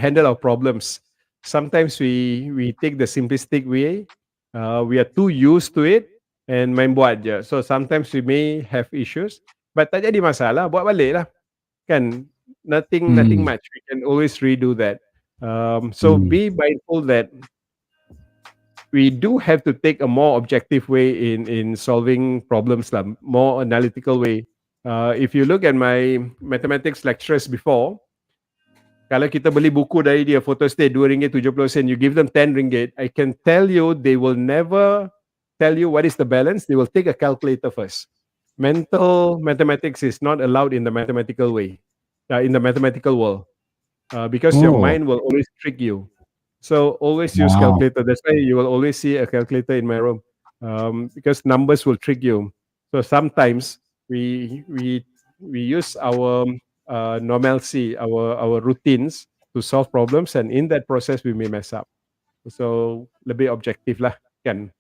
[SPEAKER 2] handle our problems, sometimes we take the simplistic way. We are too used to it and main buat je. So sometimes we may have issues, but tak jadi masalah, buat balik lah. Kan, nothing much. We can always redo that. So be mindful that we do have to take a more objective way in solving problems, lah, more analytical way. If you look at my mathematics lectures before, kalau kita beli buku dari dia, photostat RM2.70, you give them RM10, I can tell you they will never tell you what is the balance. They will take a calculator first. Mental mathematics is not allowed in the mathematical way, in the mathematical world, because your mind will always trick you. So always use calculator. That's why you will always see a calculator in my room, because numbers will trick you. So sometimes we use our normalcy, our routines to solve problems, and in that process we may mess up. So lebih objective lah, kan?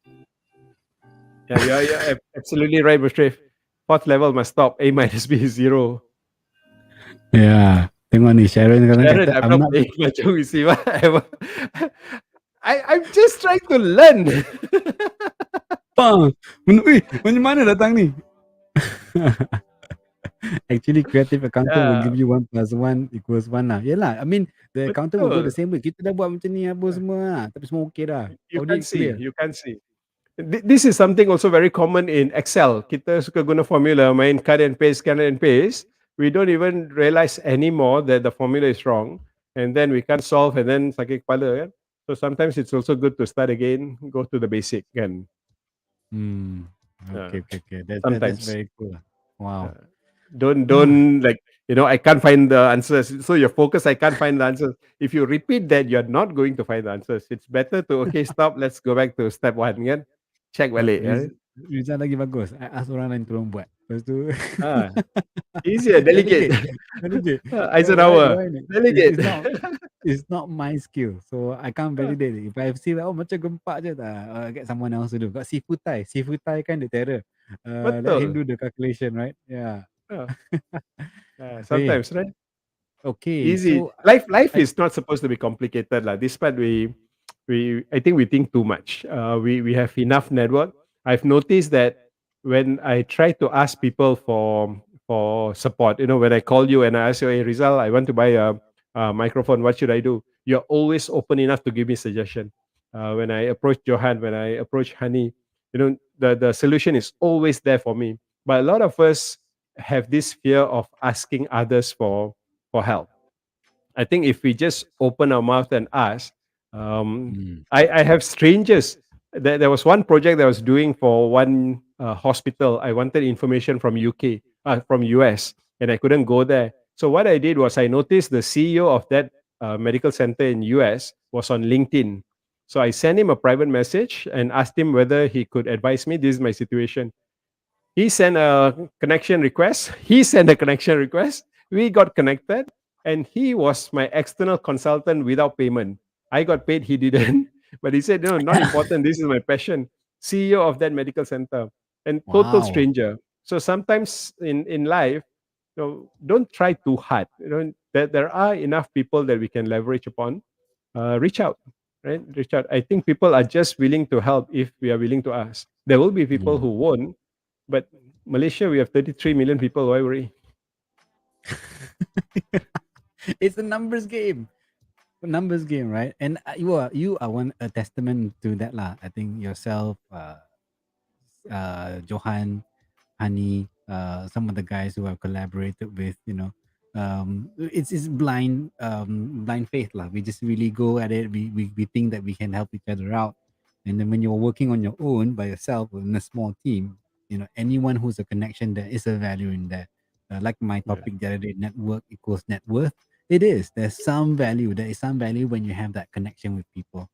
[SPEAKER 2] Yeah, you're absolutely right, Mushrif. 4th level must stop. A minus B is 0.
[SPEAKER 1] Yeah. Tengok ni Sharon kata,
[SPEAKER 2] I'm not playing macam Siva. I'm just trying to learn.
[SPEAKER 1] Macam mana datang ni? Actually, creative accountant will give you 1 plus 1 equals 1 lah. Yelah, I mean, the accountant will go the same way. Kita dah buat macam ni apa semua lah. Tapi semua okay dah.
[SPEAKER 2] You can see. This is something also very common in Excel. Kita suka guna formula, main cut and paste. We don't even realize anymore that the formula is wrong. And then we can't solve and then sakit kepala. Kan? So sometimes it's also good to start again, go to the basic. Kan?
[SPEAKER 1] Okay. That's very cool. Wow.
[SPEAKER 2] Don't like I can't find the answers. So your focus, I can't find the answers. If you repeat that, you're not going to find the answers. It's better to, okay, stop. Let's go back to step one. Kan? Check balik. Right?
[SPEAKER 1] Rizal lagi bagus. I ask orang lain tolong buat. Lepas tu
[SPEAKER 2] Ah, easier, delegate.
[SPEAKER 1] delegate. Delegate.
[SPEAKER 2] Eisenhower,
[SPEAKER 1] Why
[SPEAKER 2] delegate.
[SPEAKER 1] it's not my skill. So I can't validate it. If I see like, oh macam gempak je tak, get someone else to do. Got Seafood Thai kan the terror. Let him
[SPEAKER 2] Betul.
[SPEAKER 1] do the calculation, right? Yeah.
[SPEAKER 2] Ah,
[SPEAKER 1] Okay.
[SPEAKER 2] sometimes, right?
[SPEAKER 1] Okay.
[SPEAKER 2] Easy.
[SPEAKER 1] So
[SPEAKER 2] Life
[SPEAKER 1] I
[SPEAKER 2] is not supposed to be complicated lah. Despite we I think we think too much. We have enough network. I've noticed that when I try to ask people for support, when I call you and I ask you, hey Rizal, I want to buy a microphone. What should I do? You're always open enough to give me suggestion. When I approach Johan, when I approach Honey, the solution is always there for me. But a lot of us have this fear of asking others for help. I think if we just open our mouth and ask,
[SPEAKER 1] mm,
[SPEAKER 2] I have strangers. There was one project that I was doing for one hospital. I wanted information from UK, from US, and I couldn't go there. So what I did was I noticed the CEO of that medical center in US was on LinkedIn. So I sent him a private message and asked him whether he could advise me. This is my situation. He sent a connection request. He sent a connection request. We got connected, and he was my external consultant without payment. I got paid, he didn't. But he said, no, not important. This is my passion. CEO of that medical center and total
[SPEAKER 1] wow.
[SPEAKER 2] stranger. So sometimes in life, don't try too hard. There are enough people that we can leverage upon. Reach out, right? Reach out. I think people are just willing to help if we are willing to ask. There will be people
[SPEAKER 1] Mm.
[SPEAKER 2] who won't, but Malaysia, we have 33 million people. Why worry?
[SPEAKER 1] It's a numbers game. Numbers game, right? And you are one a testament to that lah. I think yourself, Johan, Honey, some of the guys who I've collaborated with, it's blind faith lah. We just really go at it. We think that we can help each other out, and then when you're working on your own by yourself in a small team, anyone who's a connection, there is a value in that. Like my
[SPEAKER 2] Yeah,
[SPEAKER 1] topic the other day, network equals net worth. It is. There's some value. There is some value when you have that connection with people.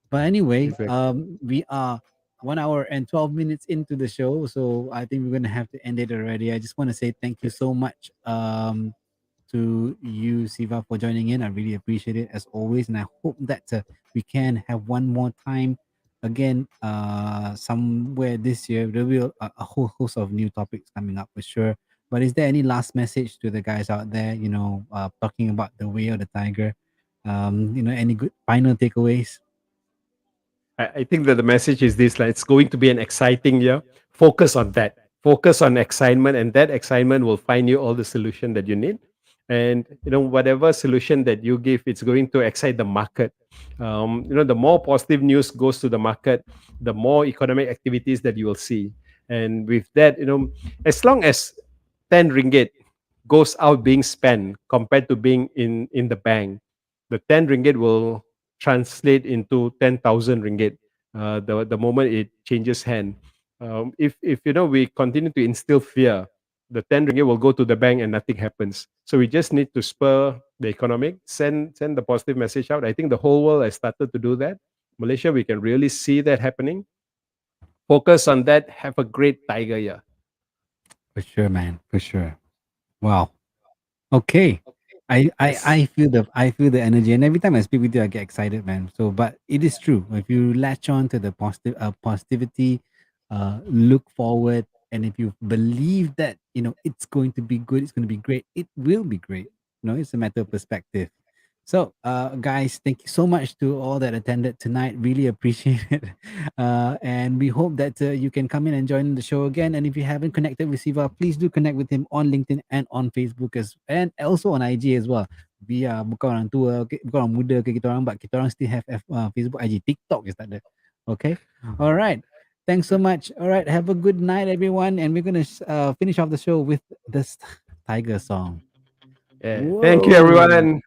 [SPEAKER 1] But anyway,
[SPEAKER 2] exactly.
[SPEAKER 1] we are 1 hour and 12 minutes into the show, so I think we're gonna have to end it already. I just want to say thank you so much to you, Siva, for joining in. I really appreciate it as always, and I hope that we can have one more time again somewhere this year. There will be a whole host of new topics coming up for sure. But is there any last message to the guys out there? Talking about the way of the tiger. Any good final takeaways?
[SPEAKER 2] I think that the message is this: like, it's going to be an exciting year. Focus on that. Focus on excitement, and that excitement will find you all the solution that you need. And whatever solution that you give, it's going to excite the market. The more positive news goes to the market, the more economic activities that you will see. And with that, as long as 10 ringgit goes out being spent compared to being in the bank, the 10 ringgit will translate into 10,000 ringgit the moment it changes hand. If we continue to instill fear, the 10 ringgit will go to the bank and nothing happens. So we just need to spur the economic, send the positive message out. I think the whole world has started to do that. Malaysia, we can really see that happening. Focus on that. Have a great Tiger Year.
[SPEAKER 1] For sure, man. For sure. Wow. Okay.
[SPEAKER 2] Yes.
[SPEAKER 1] I feel the energy, and every time I speak with you I get excited, man. So but it is true. If you latch on to the positivity, look forward, and if you believe that it's going to be good, it's going to be great, it will be great. It's a matter of perspective. So, guys, thank you so much to all that attended tonight. Really appreciate it. And we hope that you can come in and join the show again. And if you haven't connected with Siva, please do connect with him on LinkedIn and on Facebook and also on IG as well. We are bukan orang tua, okay? Bukan orang muda ke kita orang, but kita orang still have Facebook, IG, TikTok je tak ada. Okay. All right. Thanks so much. All right. Have a good night, everyone. And we're gonna finish off the show with this Tiger song.
[SPEAKER 2] Yeah. Thank you,
[SPEAKER 1] Whoa.
[SPEAKER 2] everyone.